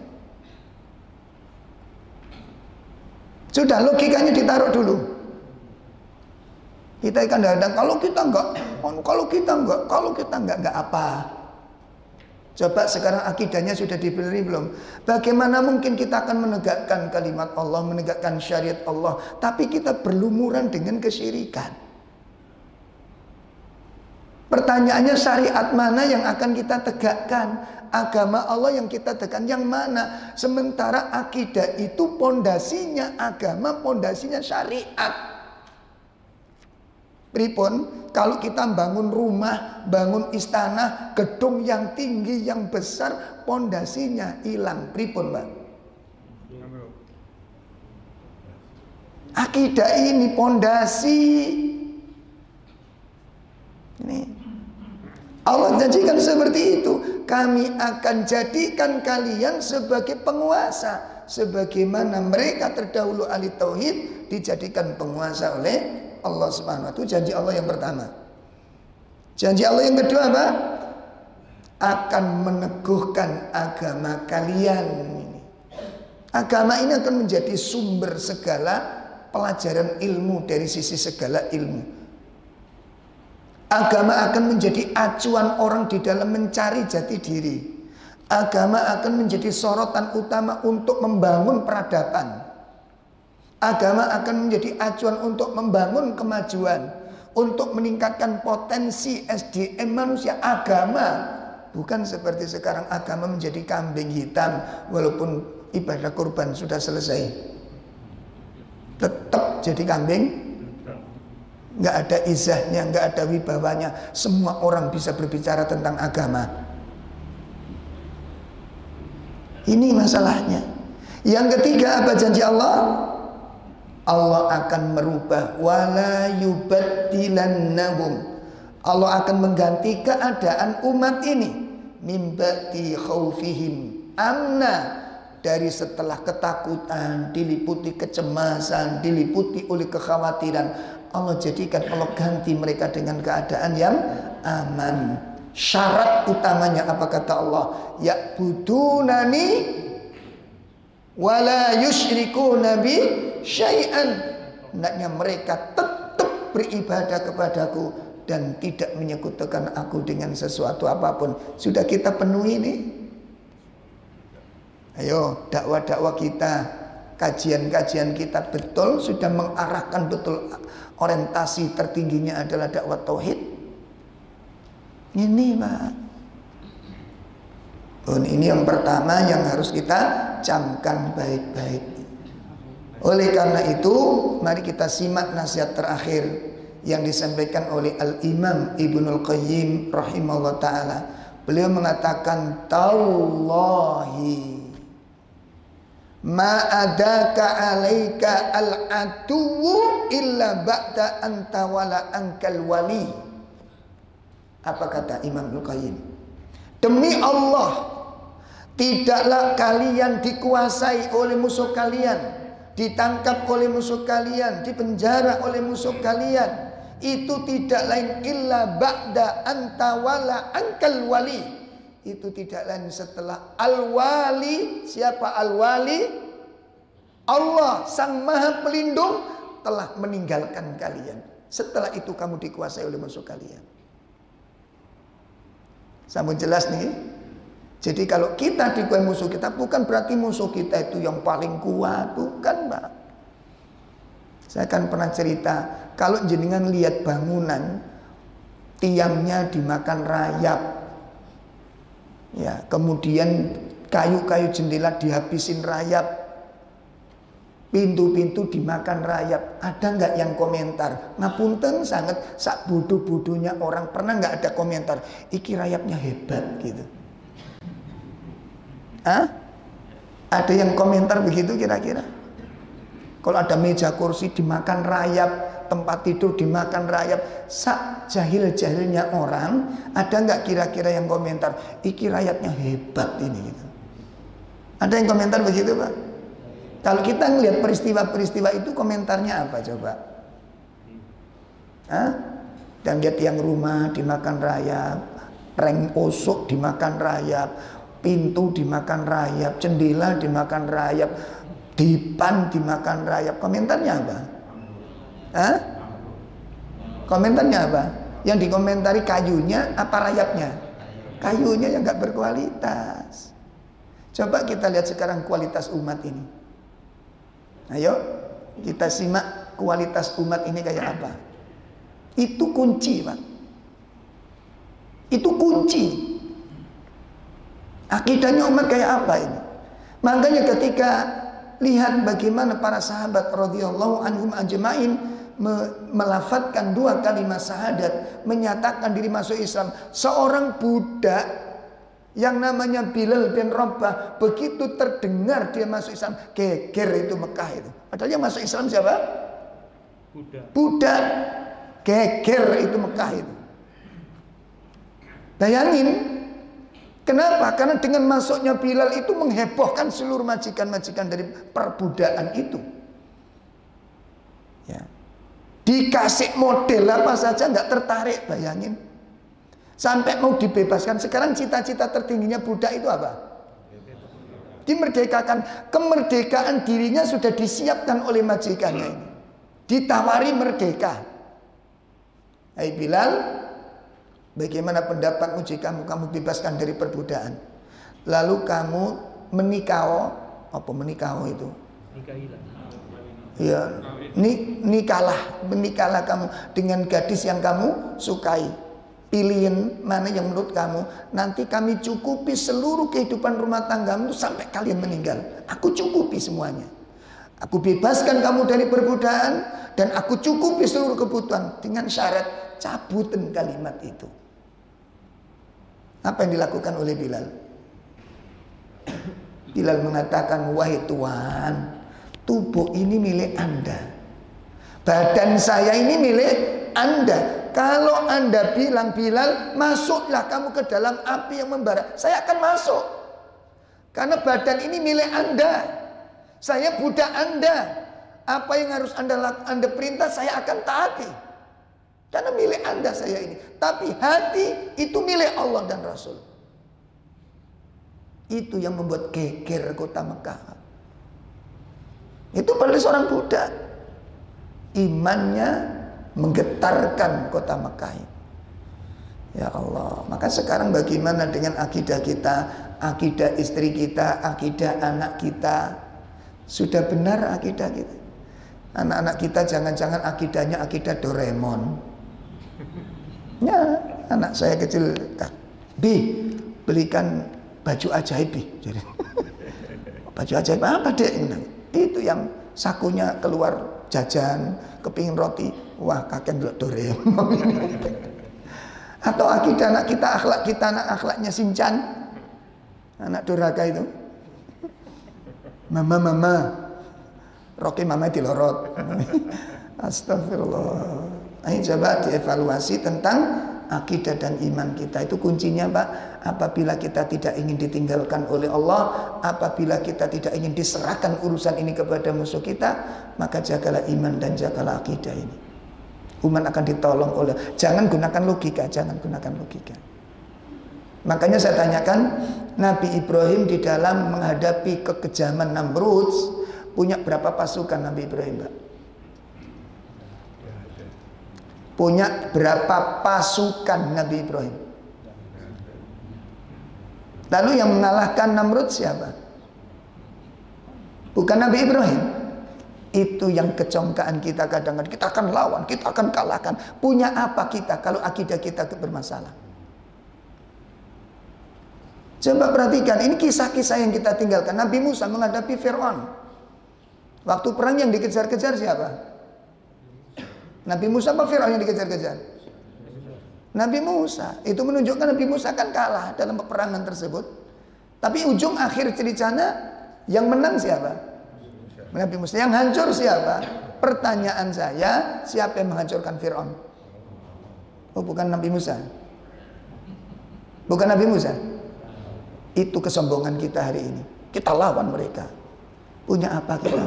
Sudah, logikanya ditaruh dulu. Kita kadang-kadang kalau kita enggak apa. Coba sekarang akidahnya sudah diberi belum? Bagaimana mungkin kita akan menegakkan kalimat Allah, menegakkan syariat Allah, tapi kita berlumuran dengan kesyirikan? Pertanyaannya, syariat mana yang akan kita tegakkan? Agama Allah yang kita tegakkan yang mana? Sementara akidah itu pondasinya agama, pondasinya syariat. Pripun kalau kita bangun rumah, bangun istana, gedung yang tinggi, yang besar, pondasinya hilang, pripun, Pak? Akidah ini pondasi. Ini Allah janjikan seperti itu. Kami akan jadikan kalian sebagai penguasa, sebagaimana mereka terdahulu ahli tauhid dijadikan penguasa oleh Allah Subhanahu wa ta'ala. Itu janji Allah yang pertama. Janji Allah yang kedua apa? Akan meneguhkan agama kalian ini. Agama ini akan menjadi sumber segala pelajaran ilmu, dari sisi segala ilmu. Agama akan menjadi acuan orang di dalam mencari jati diri. Agama akan menjadi sorotan utama untuk membangun peradaban. Agama akan menjadi acuan untuk membangun kemajuan, untuk meningkatkan potensi SDM manusia. Agama bukan seperti sekarang agama menjadi kambing hitam, walaupun ibadah kurban sudah selesai, tetap jadi kambing, nggak ada izahnya, nggak ada wibawanya. Semua orang bisa berbicara tentang agama. Ini masalahnya. Yang ketiga apa janji Allah? Allah akan merubah, wala yubaddilannahum. Allah akan mengganti keadaan umat ini min ba'di khaufihim amna, dari setelah ketakutan, diliputi kecemasan, diliputi oleh kekhawatiran, Allah jadikan, Allah ganti mereka dengan keadaan yang aman. Syarat utamanya apa kata Allah? Ya'budunani wala yusyrikuna bi syai'an. Hendaknya mereka tetap beribadah kepadaku dan tidak menyekutukan aku dengan sesuatu apapun. Sudah kita penuhi ini. Ayo, dakwah-dakwah kita, kajian-kajian kita betul sudah mengarahkan betul orientasi tertingginya adalah dakwah tauhid. Ini Pak. Ini yang pertama yang harus kita camkan baik-baik. Oleh karena itu, mari kita simak nasihat terakhir yang disampaikan oleh Al-Imam Ibnul Qayyim rahimahullah ta'ala. Beliau mengatakan, Tallahi ma adaka alaika al-atuwu illa ba'da anta wala ankal wali. Apa kata Imam Ibnul Qayyim? Demi Allah, tidaklah kalian dikuasai oleh musuh kalian, ditangkap oleh musuh kalian, dipenjara oleh musuh kalian. Itu tidak lain illa ba'da anta wala ankal wali. Itu tidak lain setelah al-wali. Siapa al-wali? Allah sang maha pelindung telah meninggalkan kalian. Setelah itu kamu dikuasai oleh musuh kalian. Sambung jelas nih. Jadi kalau kita dikuasai musuh kita, bukan berarti musuh kita itu yang paling kuat, bukan Mbak. Saya kan pernah cerita, kalau jenengan lihat bangunan tiangnya dimakan rayap, ya, kemudian kayu-kayu jendela dihabisin rayap, pintu-pintu dimakan rayap, ada nggak yang komentar? Ngapunten sangat sak bodoh-bodohnya orang, pernah nggak ada komentar? Iki rayapnya hebat gitu. Ada yang komentar begitu kira-kira? Kalau ada meja kursi dimakan rayap, tempat tidur dimakan rayap, sak jahil-jahilnya orang, ada nggak kira-kira yang komentar? Iki rayapnya hebat ini gitu. Ada yang komentar begitu Pak? Kalau kita ngelihat peristiwa-peristiwa itu komentarnya apa coba? Dan lihat yang rumah dimakan rayap, reng osok dimakan rayap, pintu dimakan rayap, jendela dimakan rayap, dipan dimakan rayap. Komentarnya apa? Komentarnya apa? Yang dikomentari kayunya apa rayapnya? Kayunya yang gak berkualitas. Coba kita lihat sekarang kualitas umat ini. Ayo kita simak kualitas umat ini kayak apa. Itu kunci Pak. Itu kunci. Akidahnya umat kayak apa ini? Makanya ketika lihat bagaimana para sahabat radhiyallahu anhum ajmain melafadzkan dua kalimat syahadat, menyatakan diri masuk Islam. Seorang budak yang namanya Bilal bin Rabah, begitu terdengar dia masuk Islam, geger itu Mekah itu. Padahal yang masuk Islam siapa? Budak. Geger itu Mekah itu. Bayangin. Kenapa? Karena dengan masuknya Bilal itu menghebohkan seluruh majikan-majikan dari perbudakan itu. Ya. Dikasih model apa saja nggak tertarik, bayangin. Sampai mau dibebaskan. Sekarang cita-cita tertingginya budak itu apa? Dimerdekakan. Kemerdekaan dirinya sudah disiapkan oleh majikannya ini. Ditawari merdeka. Hai Bilal, bagaimana pendapatmu jika kamu bebaskan dari perbudakan? Lalu kamu menikah, apa menikah itu? Ya, menikahlah kamu dengan gadis yang kamu sukai. Pilihin mana yang menurut kamu. Nanti kami cukupi seluruh kehidupan rumah tanggamu sampai kalian meninggal. Aku cukupi semuanya. Aku bebaskan kamu dari perbudakan dan aku cukupi seluruh kebutuhan dengan syarat cabutin kalimat itu. Apa yang dilakukan oleh Bilal? Bilal mengatakan, wahai Tuhan, tubuh ini milik Anda, badan saya ini milik Anda. Kalau Anda bilang Bilal, masuklah kamu ke dalam api yang membara, saya akan masuk. Karena badan ini milik Anda, saya budak Anda. Apa yang harus Anda perintah, saya akan taati. Karena milik Anda saya ini. Tapi hati itu milik Allah dan Rasul. Itu yang membuat geger kota Mekah. Itu pada seorang budak. Imannya menggetarkan kota Mekah. Ya Allah. Maka sekarang bagaimana dengan akidah kita, akidah istri kita, akidah anak kita? Sudah benar akidah kita? Anak-anak kita jangan-jangan akidahnya akidah Doraemon. Ya, anak saya kecil, Bi, belikan baju ajaib, Bi. Jadi, baju ajaib apa, Dek? Itu yang sakunya keluar jajan, kepingin roti, wah kakek dulu Doraemon. Atau akidah anak kita, akhlak kita, anak akhlaknya Shinchan, anak Doraka itu. Mama, Rocky mama dilorot. Astagfirullah. Ayo coba dievaluasi tentang akidah dan iman kita. Itu kuncinya, Pak. Apabila kita tidak ingin ditinggalkan oleh Allah, apabila kita tidak ingin diserahkan urusan ini kepada musuh kita, maka jagalah iman dan jagalah akidah ini. Umat akan ditolong oleh. Jangan gunakan logika, jangan gunakan logika. Makanya saya tanyakan, Nabi Ibrahim di dalam menghadapi kekejaman Namrud punya berapa pasukan Nabi Ibrahim, Pak? Punya berapa pasukan Nabi Ibrahim? Lalu yang mengalahkan Namrud siapa? Bukan Nabi Ibrahim. Itu yang kecongkaan kita kadang-kadang. Kita akan lawan, kita akan kalahkan. Punya apa kita kalau akidah kita bermasalah? Coba perhatikan, ini kisah-kisah yang kita tinggalkan. Nabi Musa menghadapi Fir'aun. Waktu perang yang dikejar-kejar siapa? Nabi Musa apa Fir'aun yang dikejar-kejar? Nabi Musa. Itu menunjukkan Nabi Musa akan kalah dalam peperangan tersebut. Tapi ujung akhir ceritanya yang menang siapa? Nabi Musa. Yang hancur siapa? Pertanyaan saya, siapa yang menghancurkan Fir'aun? Oh, bukan Nabi Musa. Bukan Nabi Musa. Itu kesombongan kita hari ini. Kita lawan mereka. Punya apa kita?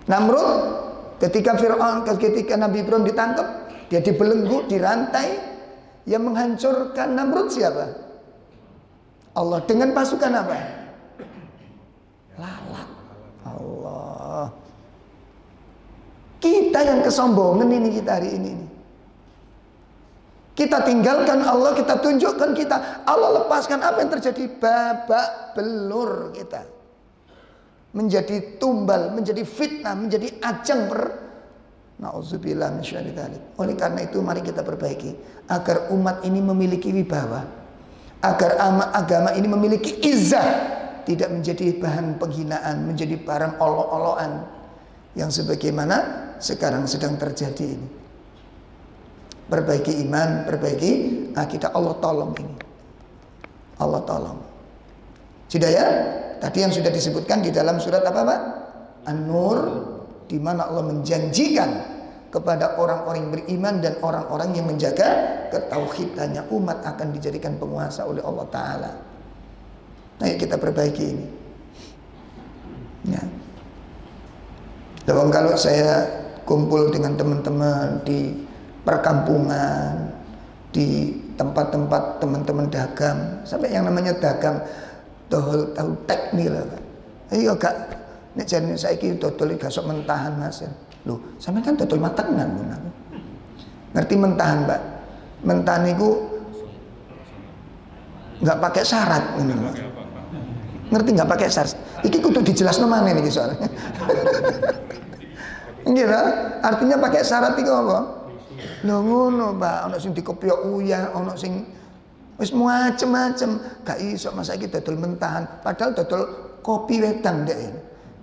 Namrud, ketika Nabi Ibrahim ditangkap, dia dibelenggu, dirantai. Yang menghancurkan Namrud siapa? Allah. Dengan pasukan apa? Lalat. Allah. Kita yang kesombongan ini kita hari ini. Kita tinggalkan Allah, kita tunjukkan kita. Allah lepaskan, apa yang terjadi? Babak belur kita. Menjadi tumbal, menjadi fitnah, menjadi ajang Na'udzubillah min syarri dzalik. Oleh karena itu mari kita perbaiki agar umat ini memiliki wibawa, agar agama ini memiliki izzah, tidak menjadi bahan penghinaan, menjadi barang olok-olokan yang sebagaimana sekarang sedang terjadi ini. Perbaiki iman, perbaiki akidah. Allah tolong ini. Allah tolong. Sudah ya? Tadi yang sudah disebutkan di dalam surat apa, Pak? An-Nur, di mana Allah menjanjikan kepada orang-orang yang beriman dan orang-orang yang menjaga ketauhidannya, umat akan dijadikan penguasa oleh Allah Ta'ala. Ayo kita perbaiki ini. Ya. Dan kalau saya kumpul dengan teman-teman di perkampungan, di tempat-tempat teman-teman dagang, sampai yang namanya dagang tahu teknik lah. Ayo Kak, nek jane saiki dodol gak sok mentahan Mas. Loh, sampean kan dodol matengan ngono. Ngerti mentahan, Mbak? Mentahan niku enggak pakai syarat ngono. Ngerti enggak pakai syarat? Iki kudu dijelasno maneh niki soalnya. Nggih ta? Artinya pakai syarat iku apa? Lho ngono, Mbak, ana sing dikepyok uyah, ana sing wis macem-macem. Gak iso Mas saiki dodol mentahan, padahal dodol kopi wedang ndek.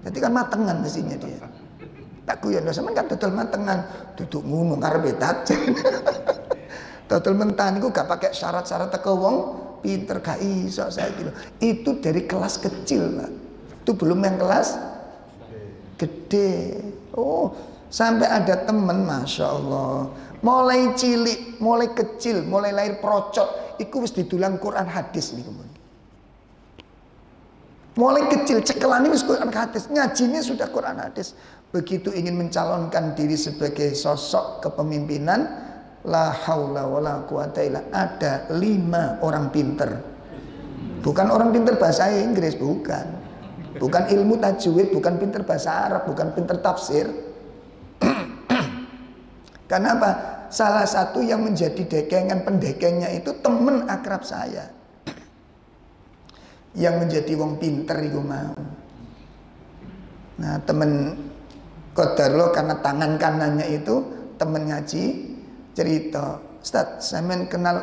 Jadi kan matengan mestinya dia. Tak guyon sampean kan dodol matengan, duduk ngono karepe tajen. Dodol mentahan iku gak pakai syarat-syarat teko wong pinter, gak iso saiki lho. Itu dari kelas kecil, Pak. Itu belum yang kelas gede. Oh, sampai ada temen, Masya Allah, mulai cilik, mulai kecil, mulai lahir procot, iku wis didulang Quran hadis nih kemudian. Mulai kecil cekelane wis Quran hadis, ngajinya sudah Quran hadis. Begitu ingin mencalonkan diri sebagai sosok kepemimpinan, la haula wala quwata illa, ada 5 orang pinter. Bukan orang pinter bahasa Inggris, bukan. Bukan ilmu tajwid, bukan pinter bahasa Arab, bukan pinter tafsir. Karena apa? Salah satu yang menjadi dekengan pendekengnya itu temen akrab saya. Yang menjadi wong pinter itu mau. Nah, temen Qadarullah karena tangan kanannya itu temen ngaji cerita, Ustaz, sampean kenal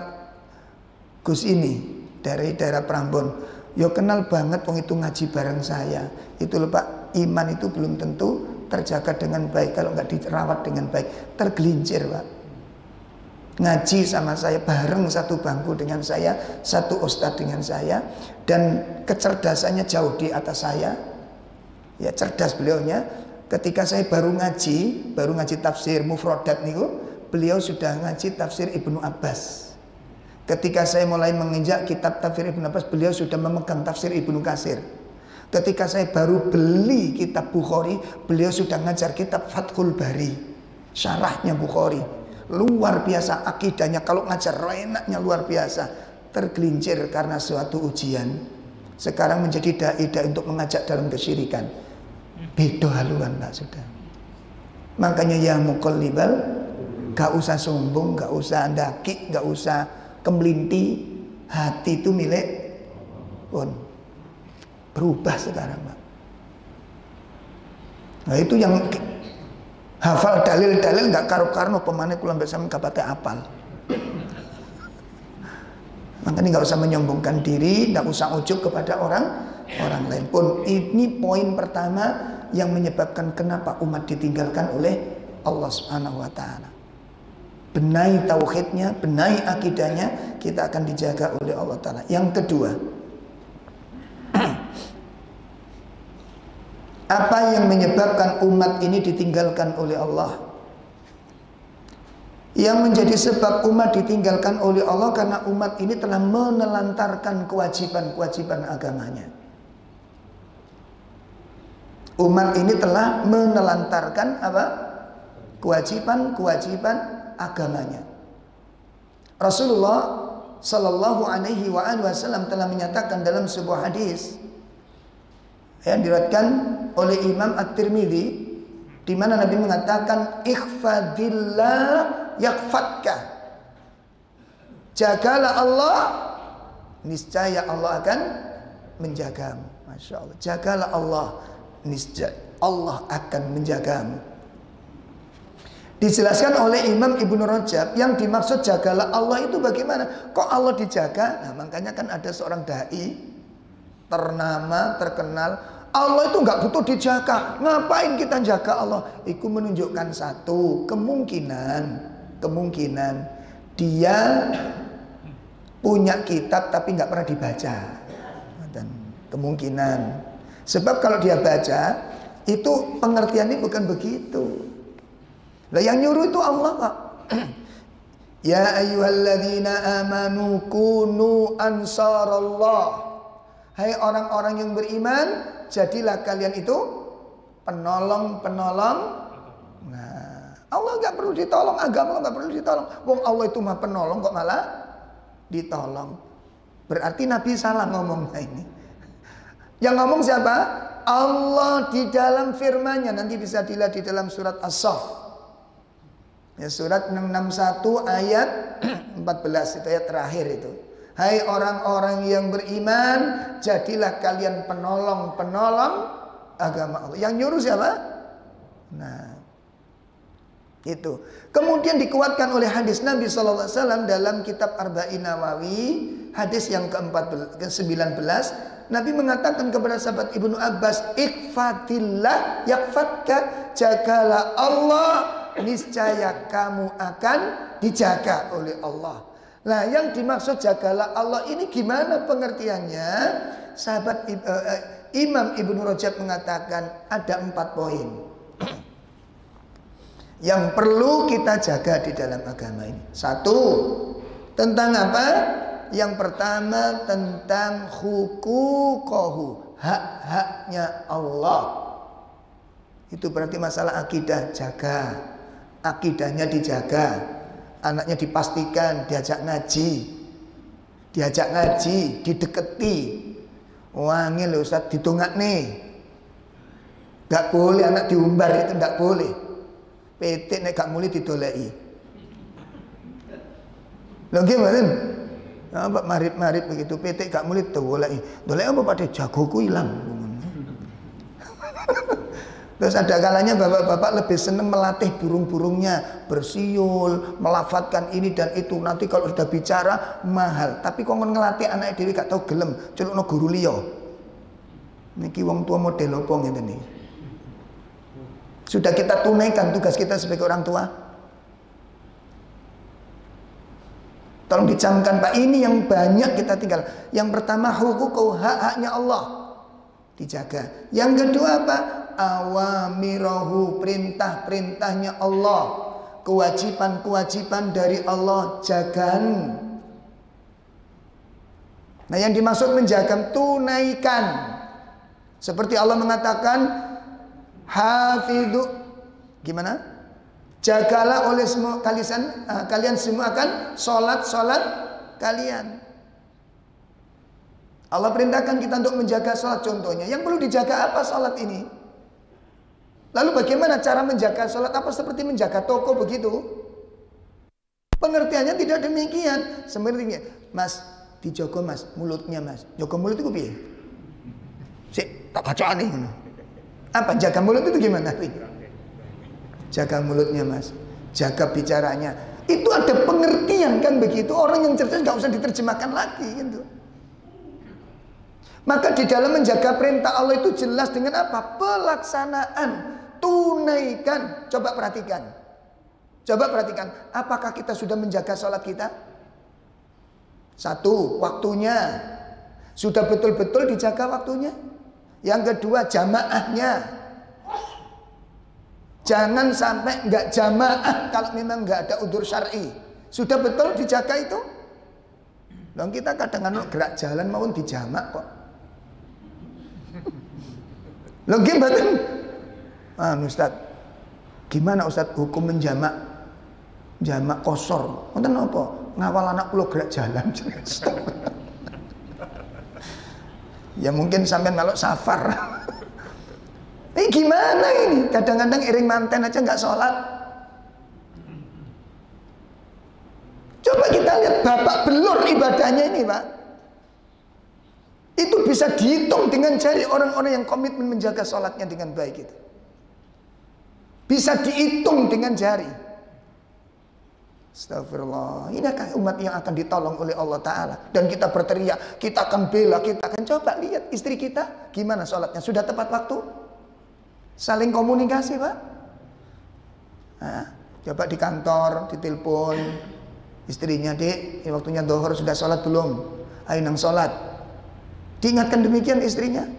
Gus ini dari daerah Prambon. Yo kenal banget wong itu ngaji bareng saya. Itu lho Pak, iman itu belum tentu terjaga dengan baik kalau nggak dirawat dengan baik. Tergelincir Pak. Ngaji sama saya bareng satu bangku dengan saya, satu ustadz dengan saya, dan kecerdasannya jauh di atas saya. Ya cerdas beliaunya. Ketika saya baru ngaji tafsir mufradat niku, beliau sudah ngaji tafsir Ibnu Abbas. Ketika saya mulai menginjak kitab tafsir Ibnu Abbas, beliau sudah memegang tafsir Ibnu Katsir. Ketika saya baru beli kitab Bukhari, beliau sudah ngajar kitab Fathul Bari, syarahnya Bukhari. Luar biasa akidahnya, kalau ngajar enaknya luar biasa. Tergelincir karena suatu ujian. Sekarang menjadi dai untuk mengajak dalam kesyirikan. Beda haluan Pak sudah. Makanya ya muqallibal, gak usah sombong, gak usah ndaki, gak usah kemelinti. Hati itu milik pun. Berubah sekarang Pak. Nah itu yang hafal dalil-dalil gak karo-karo pemane kula mbek sampeyan gak pate apal. Makanya gak usah menyombongkan diri, gak usah ujub kepada orang lain pun. Ini poin pertama yang menyebabkan kenapa umat ditinggalkan oleh Allah Subhanahu wa taala. Benahi tauhidnya, benahi akidahnya, kita akan dijaga oleh Allah taala. Yang kedua, apa yang menyebabkan umat ini ditinggalkan oleh Allah? Yang menjadi sebab umat ditinggalkan oleh Allah karena umat ini telah menelantarkan kewajiban-kewajiban agamanya. Umat ini telah menelantarkan apa? Kewajiban-kewajiban agamanya. Rasulullah Sallallahu Alaihi Wasallam telah menyatakan dalam sebuah hadis yang diriwayatkan oleh Imam At-Tirmidzi, di mana Nabi mengatakan ikhfadillah yakfatka. Jagalah Allah, niscaya Allah akan menjagamu. Masya Allah. Jagalah Allah, niscaya Allah akan menjagamu. Dijelaskan oleh Imam Ibnu Rajab, yang dimaksud jagalah Allah itu bagaimana? Kok Allah dijaga? Nah, makanya kan ada seorang dai ternama, terkenal. Allah itu nggak butuh dijaga. Ngapain kita jaga Allah? Itu menunjukkan satu kemungkinan dia punya kitab tapi nggak pernah dibaca. Dan kemungkinan. Sebab kalau dia baca itu pengertiannya bukan begitu. Lah yang nyuruh itu Allah Pak. Ya ayyuhalladzina amanu kunu ansarallah. Hai orang-orang yang beriman, jadilah kalian itu penolong-penolong. Nah, Allah nggak perlu ditolong, agama nggak perlu ditolong. Wong Allah itu mah penolong kok malah ditolong. Berarti Nabi salah ngomong ini. Yang ngomong siapa? Allah di dalam firman-Nya, nanti bisa dilihat di dalam surat As-Saff. Ya, surat 661 ayat 14 itu ayat terakhir itu. Hai orang-orang yang beriman, jadilah kalian penolong-penolong agama Allah. Yang nyuruh siapa? Nah, itu. Kemudian dikuatkan oleh hadis Nabi SAW dalam kitab Arba'in Nawawi, hadis yang ke-19. Nabi mengatakan kepada sahabat Ibnu Abbas, ikfatillah yakfatka, jagalah Allah, niscaya kamu akan dijaga oleh Allah. Nah, yang dimaksud jagalah Allah ini gimana pengertiannya? Sahabat Imam Ibnu Rajab mengatakan ada 4 poin yang perlu kita jaga di dalam agama ini. 1, tentang apa? Yang pertama tentang hukukohu, hak-haknya Allah. Itu berarti masalah akidah, jaga. Akidahnya dijaga. Anaknya dipastikan diajak ngaji. Diajak ngaji, dideketi. Wangi lho Ustaz, ditungak nih. Gak boleh anak diumbar, itu gak boleh. Petik nek gak muli didoleki. Lho nggih mboten? Apa marip-marip begitu petik gak muli didoleki. Doleki apa pada jagoku ilang. Terus ada kalanya bapak-bapak lebih senang melatih burung-burungnya, bersiul, melafatkan ini dan itu. Nanti kalau sudah bicara mahal. Tapi kok ngelatih anak dewi gak tahu gelem, celukno guru liya. Niki wong tua model opo ngene nih. Sudah kita tunaikan tugas kita sebagai orang tua? Tolong dicamkan Pak, ini yang banyak kita tinggal. Yang pertama hukuk, hak-haknya Allah dijaga. Yang kedua apa? Awamirahu, perintah-perintahnya Allah, kewajiban-kewajiban dari Allah jagan. Nah yang dimaksud menjaga, tunaikan. Seperti Allah mengatakan hafidhu, gimana? Jagalah oleh semua kalian semua akan sholat kalian. Allah perintahkan kita untuk menjaga sholat. Contohnya yang perlu dijaga apa sholat ini? Lalu bagaimana cara menjaga sholat? Apa seperti menjaga toko begitu? Pengertiannya tidak demikian. Sebenarnya Mas, dijogo Mas, mulutnya Mas. Jogo mulut itu piye? Sik, tak baca nih. Apa jaga mulut itu gimana? Jaga mulutnya Mas, jaga bicaranya. Itu ada pengertian kan begitu. Orang yang cerdas gak usah diterjemahkan lagi gitu. Maka di dalam menjaga perintah Allah itu jelas dengan apa? Pelaksanaan. Tunaikan. Coba perhatikan. Apakah kita sudah menjaga sholat kita? Satu, waktunya. Sudah betul-betul dijaga waktunya. Yang kedua, jamaahnya. Jangan sampai nggak jamaah kalau memang nggak ada udzur syar'i. Sudah betul dijaga itu? Loh, kita kadang-kadang gerak jalan maupun dijamak kok. Loh gimana? Ustaz, gimana Ustaz hukum menjamak? Jamak kosor. Ngoten apa? Ngawal anak kula gerak jalan. Ya mungkin sampean kalau safar. Gimana ini? Kadang-kadang iring manten aja nggak sholat. Coba kita lihat babak belur ibadahnya ini Pak. Itu bisa dihitung dengan jari orang-orang yang komitmen menjaga sholatnya dengan baik itu. Bisa dihitung dengan jari. Astagfirullah. Ini umat yang akan ditolong oleh Allah Ta'ala. Dan kita berteriak, kita akan bela, kita akan coba lihat istri kita gimana sholatnya. Sudah tepat waktu? Saling komunikasi Pak. Coba di kantor, ditelepon istrinya, Dek, waktunya dohor sudah sholat belum? Ayo nang sholat. Diingatkan demikian istrinya.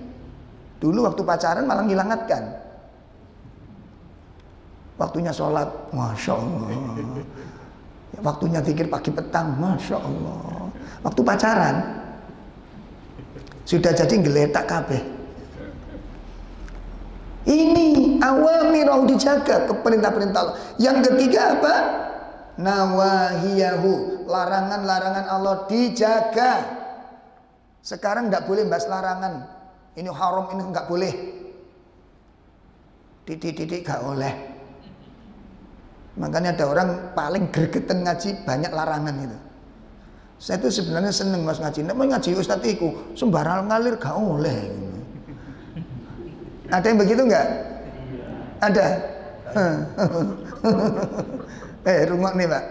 Dulu waktu pacaran malah ngilangatkan. Waktunya sholat, Masya Allah. Waktunya zikir pagi petang, Masya Allah. Waktu pacaran sudah jadi ngeletak kabeh. Ini awamirah dijaga ke perintah-perintah Allah. Yang ketiga apa? Nawahiyahu, larangan-larangan Allah dijaga. Sekarang tidak boleh bahas larangan. Ini haram, ini enggak boleh. Titik-titik enggak oleh. Makanya ada orang paling gregetan ngaji banyak larangan itu. Saya itu sebenarnya seneng Mas ngaji. Nek ngaji Ustaz iku sembarang ngalir gak oleh. Ada yang begitu enggak? Ada. Rungok nih Pak.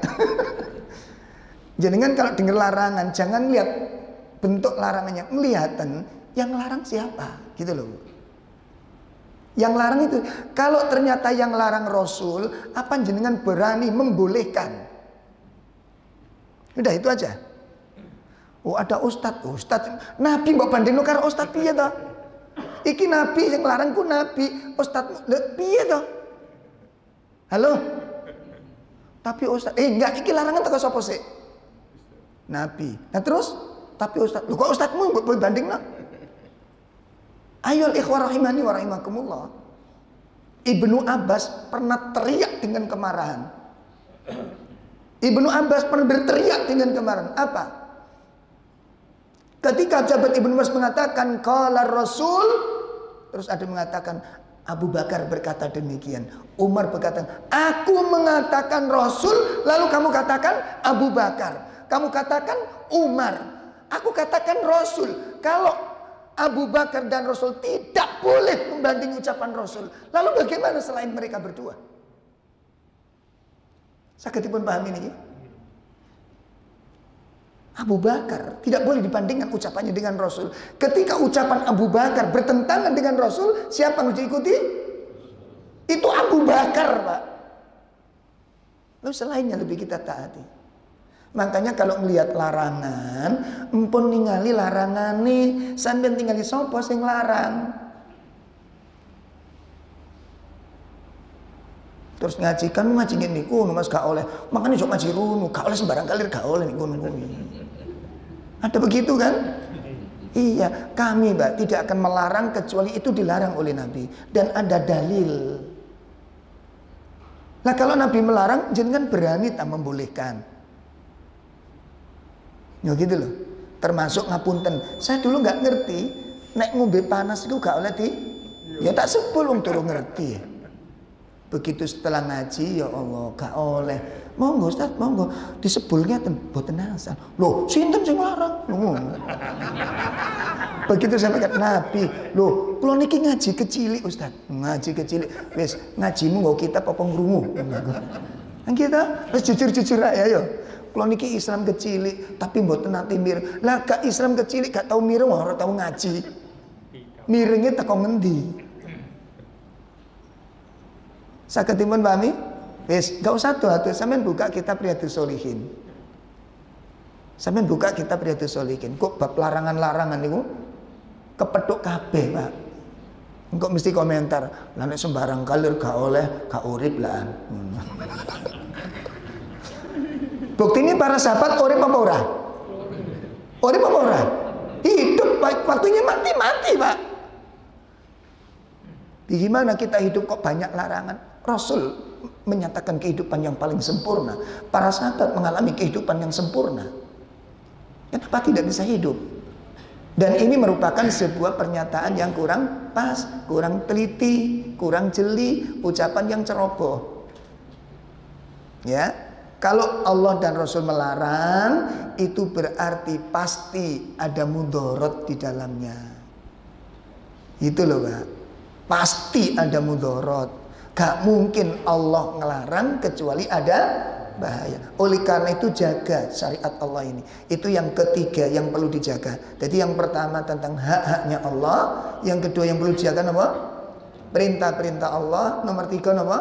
Jenengan kalau dengar larangan jangan lihat bentuk larangannya, melihatan yang larang siapa, gitu loh. Yang larang itu, kalau ternyata yang larang Rasul, apa jenengan berani membolehkan? Udah itu aja. Oh ada Ustadz, Nabi mbok bandingno karo Ustadz piye to? Iki Nabi yang larang ku Nabi, Ustadz piye to? Halo? Tapi Ustadz, enggak, iki larangan teko sapa sih? Nabi. Nah terus, tapi Ustadz, lu kok Ustadzmu mbok bandingno? Ayo ikhwah rahimani wa rahimakumullah. Ibnu Abbas pernah teriak dengan kemarahan. Ibnu Abbas pernah berteriak dengan kemarahan. Apa? Ketika sahabat Ibnu Abbas mengatakan qala Rasul, terus ada mengatakan Abu Bakar berkata demikian, Umar berkata, aku mengatakan Rasul, lalu kamu katakan Abu Bakar, kamu katakan Umar, aku katakan Rasul. Kalau Abu Bakar dan Rasul tidak boleh membanding ucapan Rasul, lalu bagaimana selain mereka berdua? Sakitipun paham ini? Abu Bakar tidak boleh dibandingkan ucapannya dengan Rasul. Ketika ucapan Abu Bakar bertentangan dengan Rasul, siapa yang harus diikuti? Itu Abu Bakar, Pak. Lalu selainnya lebih kita taati. Makanya kalau melihat larangan, empun ningali larangane, sampeyan tinggali sapa sing larang. Terus ngaji kan ngaji ngene niku Mas gak oleh. Makane sok ngaji runu, gak oleh sembarang kali gak oleh niku. Ada begitu kan? Iya, kami Mbak tidak akan melarang kecuali itu dilarang oleh Nabi dan ada dalil. Nah kalau Nabi melarang, jenengan berani tak membolehkan. Ya gitu loh. Termasuk ngapunten. Saya dulu nggak ngerti, nek ngombe panas itu gak oleh ya tak sepul wong durung ngerti. Begitu setelah ngaji, ya Allah, gak oleh. Monggo Ustaz, monggo. Disebulnya boten nasan. Loh, sinten sing larang? Begitu sampai kata Nabi, loh, kula niki ngaji kecilik Ustaz. Ngaji kecilik. Wis, ngajimu nggo kitab apa ngrungu? Nang kita wis jujur-jujur ae ya. Kula niki Islam kecilik, tapi mboten nate mir. Lah gak Islam kecilik gak tau mireng ora tau ngaji. Mirenge teko ngendi? Saketimun pahami? Wis, gak usah tuh, sampean buka kitab Riyadhus Shalihin. Sampean buka kitab Riyadhus Shalihin. Kok bab larangan-larangan niku kepethuk kabeh, Pak. Engko mesti komentar, lah nek sembarang kalir gak oleh, gak urip lah. Buktinya para sahabat urip apa ora? Urip apa ora? Hidup, waktunya mati-mati, Pak. Di gimana kita hidup kok banyak larangan? Rasul menyatakan kehidupan yang paling sempurna. Para sahabat mengalami kehidupan yang sempurna. Kenapa tidak bisa hidup? Dan ini merupakan sebuah pernyataan yang kurang pas, kurang teliti, kurang jeli, ucapan yang ceroboh. Ya, kalau Allah dan Rasul melarang, itu berarti pasti ada mudorot di dalamnya. Itu loh, Pak. Pasti ada mudorot. Gak mungkin Allah ngelarang kecuali ada bahaya. Oleh karena itu jaga syariat Allah ini. Itu yang ketiga yang perlu dijaga. Jadi yang pertama tentang hak-haknya Allah. Yang kedua yang perlu dijaga apa? Perintah-perintah Allah. Nomor tiga apa?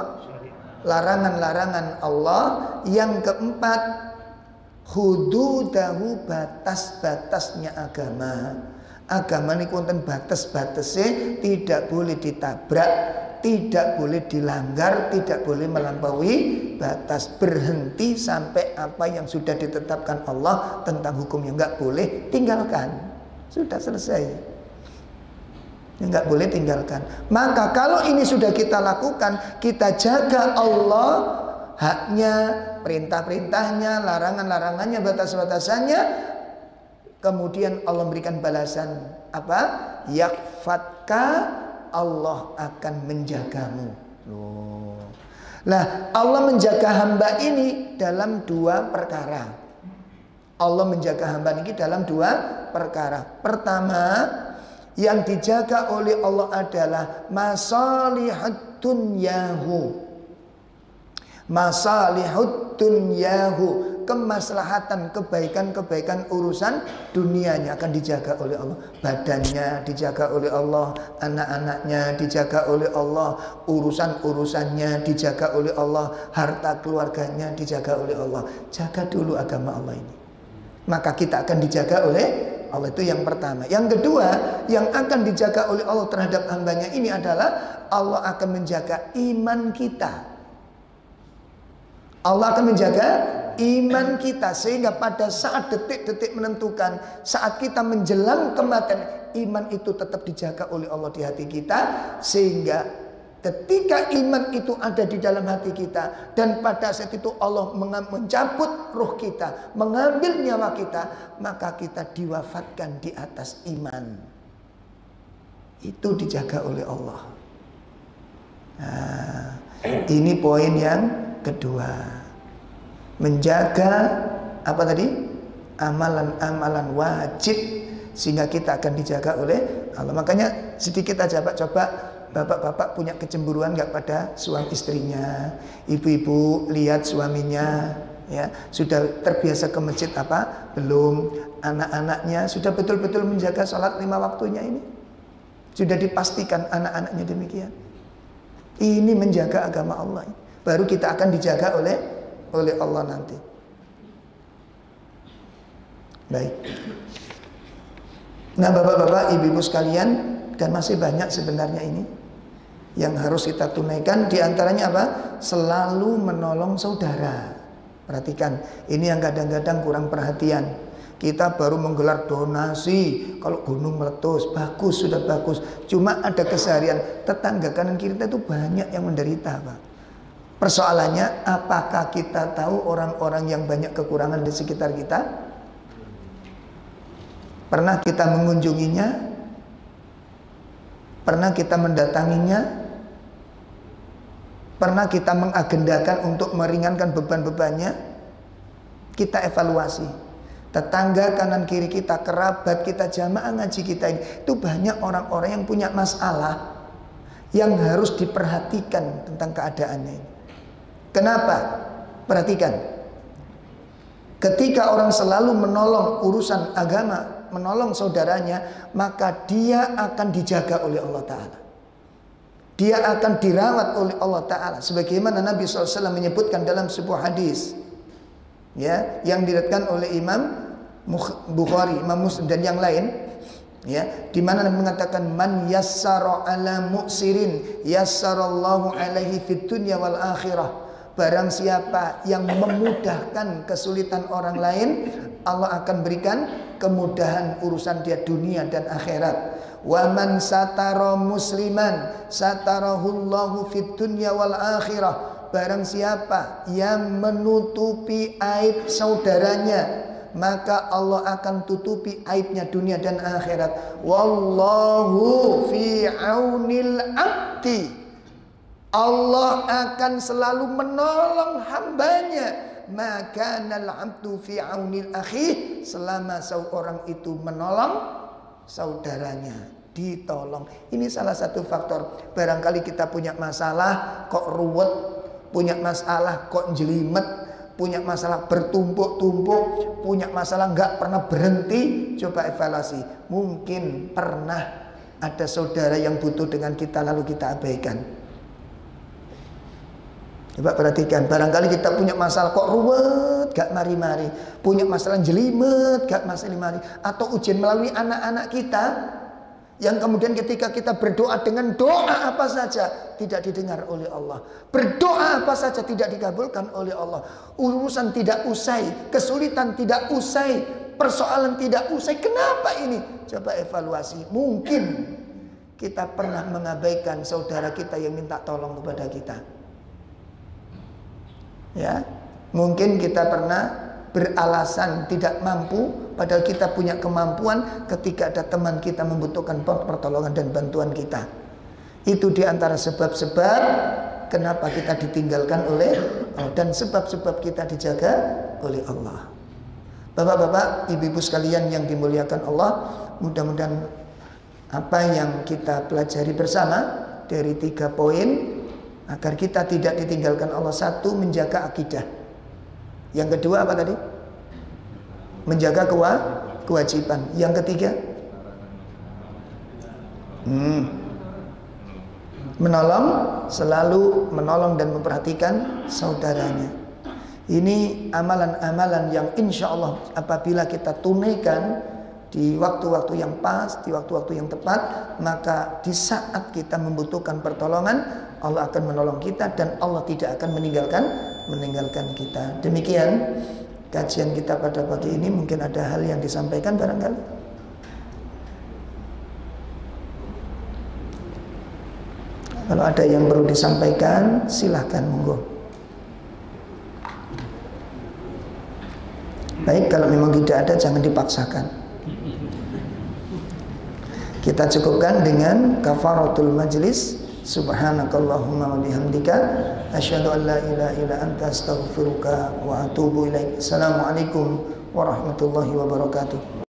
Larangan-larangan Allah. Yang keempat, hududahu, batas-batasnya agama. Agama ini konten batas-batasnya tidak boleh ditabrak, tidak boleh dilanggar, tidak boleh melampaui batas. Berhenti sampai apa yang sudah ditetapkan Allah tentang hukum yang nggak boleh tinggalkan. Sudah selesai. Yang nggak boleh tinggalkan. Maka kalau ini sudah kita lakukan, kita jaga Allah, haknya, perintah-perintahnya, larangan-larangannya, batas-batasannya. Kemudian Allah memberikan balasan apa? Yakfatka, Allah akan menjagamu. Loh. Nah, Allah menjaga hamba ini dalam dua perkara. Allah menjaga hamba ini dalam dua perkara. Pertama, yang dijaga oleh Allah adalah masalihud dunyahu. Masalihud dunyahu, kemaslahatan, kebaikan-kebaikan urusan dunianya akan dijaga oleh Allah. Badannya dijaga oleh Allah, anak-anaknya dijaga oleh Allah, urusan-urusannya dijaga oleh Allah, harta keluarganya dijaga oleh Allah. Jaga dulu agama Allah ini, maka kita akan dijaga oleh Allah. Itu yang pertama. Yang kedua, yang akan dijaga oleh Allah terhadap hambanya ini adalah Allah akan menjaga iman kita. Allah akan menjaga iman kita, sehingga pada saat detik-detik menentukan, saat kita menjelang kematian, iman itu tetap dijaga oleh Allah di hati kita, sehingga ketika iman itu ada di dalam hati kita, dan pada saat itu Allah mencabut ruh kita, mengambil nyawa kita, maka kita diwafatkan di atas iman. Itu dijaga oleh Allah. Nah, ini poin yang kedua. Menjaga apa tadi? Amalan-amalan wajib, sehingga kita akan dijaga oleh Allah. Makanya sedikit aja Pak, coba bapak-bapak punya kecemburuan nggak pada suami istrinya, ibu-ibu lihat suaminya ya sudah terbiasa ke masjid apa belum, anak-anaknya sudah betul-betul menjaga sholat 5 waktunya, ini sudah dipastikan anak-anaknya demikian. Ini menjaga agama Allah, baru kita akan dijaga oleh Allah nanti. Baik. Nah bapak-bapak, ibu-ibu sekalian, dan masih banyak sebenarnya ini yang harus kita tunaikan. Di antaranya apa? Selalu menolong saudara. Perhatikan, ini yang kadang-kadang kurang perhatian. Kita baru menggelar donasi, kalau gunung meletus, bagus, sudah bagus. Cuma ada keseharian, tetangga kanan kiri kita itu banyak yang menderita Pak. Persoalannya, apakah kita tahu orang-orang yang banyak kekurangan di sekitar kita? Pernah kita mengunjunginya? Pernah kita mendatanginya? Pernah kita mengagendakan untuk meringankan beban-bebannya? Kita evaluasi. Tetangga kanan kiri kita, kerabat kita, jamaah ngaji kita ini, itu banyak orang-orang yang punya masalah yang harus diperhatikan tentang keadaannya ini. Kenapa? Perhatikan. Ketika orang selalu menolong urusan agama, menolong saudaranya, maka dia akan dijaga oleh Allah Ta'ala. Dia akan dirawat oleh Allah Ta'ala. Sebagaimana Nabi SAW menyebutkan dalam sebuah hadis ya, yang diriwayatkan oleh Imam Bukhari, Imam Muslim dan yang lain ya, di mana Nabi mengatakan man yassara ala mu'sirin yassarallahu alaihi fid dunya wal akhirah. Barang siapa yang memudahkan kesulitan orang lain, Allah akan berikan kemudahan urusan dia dunia dan akhirat. Wa man satara musliman satarahullahu fid dunya wal akhirah. Barang siapa yang menutupi aib saudaranya, maka Allah akan tutupi aibnya dunia dan akhirat. Wallahu fi aunil abdi. Allah akan selalu menolong hambanya. Maka nal abdu fi aunil akhi, selama seorang itu menolong saudaranya, ditolong. Ini salah satu faktor. Barangkali kita punya masalah kok ruwet, punya masalah kok jelimet, punya masalah bertumpuk-tumpuk, punya masalah nggak pernah berhenti. Coba evaluasi. Mungkin pernah ada saudara yang butuh dengan kita lalu kita abaikan. Coba perhatikan, barangkali kita punya masalah kok ruwet, gak mari-mari, punya masalah jelimet, gak mari-mari, atau ujian melalui anak-anak kita, yang kemudian ketika kita berdoa dengan doa apa saja tidak didengar oleh Allah, berdoa apa saja tidak dikabulkan oleh Allah, urusan tidak usai, kesulitan tidak usai, persoalan tidak usai. Kenapa ini? Coba evaluasi. Mungkin kita pernah mengabaikan saudara kita yang minta tolong kepada kita. Ya, mungkin kita pernah beralasan tidak mampu, padahal kita punya kemampuan ketika ada teman kita membutuhkan pertolongan dan bantuan kita. Itu diantara sebab-sebab kenapa kita ditinggalkan oleh Allah, dan sebab-sebab kita dijaga oleh Allah. Bapak-bapak, ibu-ibu sekalian yang dimuliakan Allah, mudah-mudahan apa yang kita pelajari bersama dari 3 poin, agar kita tidak ditinggalkan Allah. 1, menjaga akidah. Yang kedua apa tadi? Menjaga kewajiban. Yang ketiga, menolong, selalu menolong dan memperhatikan saudaranya. Ini amalan-amalan yang insya Allah apabila kita tunaikan di waktu-waktu yang pas, di waktu-waktu yang tepat, maka di saat kita membutuhkan pertolongan, Allah akan menolong kita dan Allah tidak akan meninggalkan kita. Demikian kajian kita pada pagi ini. Mungkin ada hal yang disampaikan barangkali. Kalau ada yang perlu disampaikan, silahkan, monggo. Baik, kalau memang tidak ada, jangan dipaksakan. Kita cukupkan dengan kafaratul majlis. Subhanakallahumma wa bihamdika asyhadu an la ilaha illa anta astaghfiruka wa atubu ilaik. Assalamualaikum warahmatullahi wabarakatuh.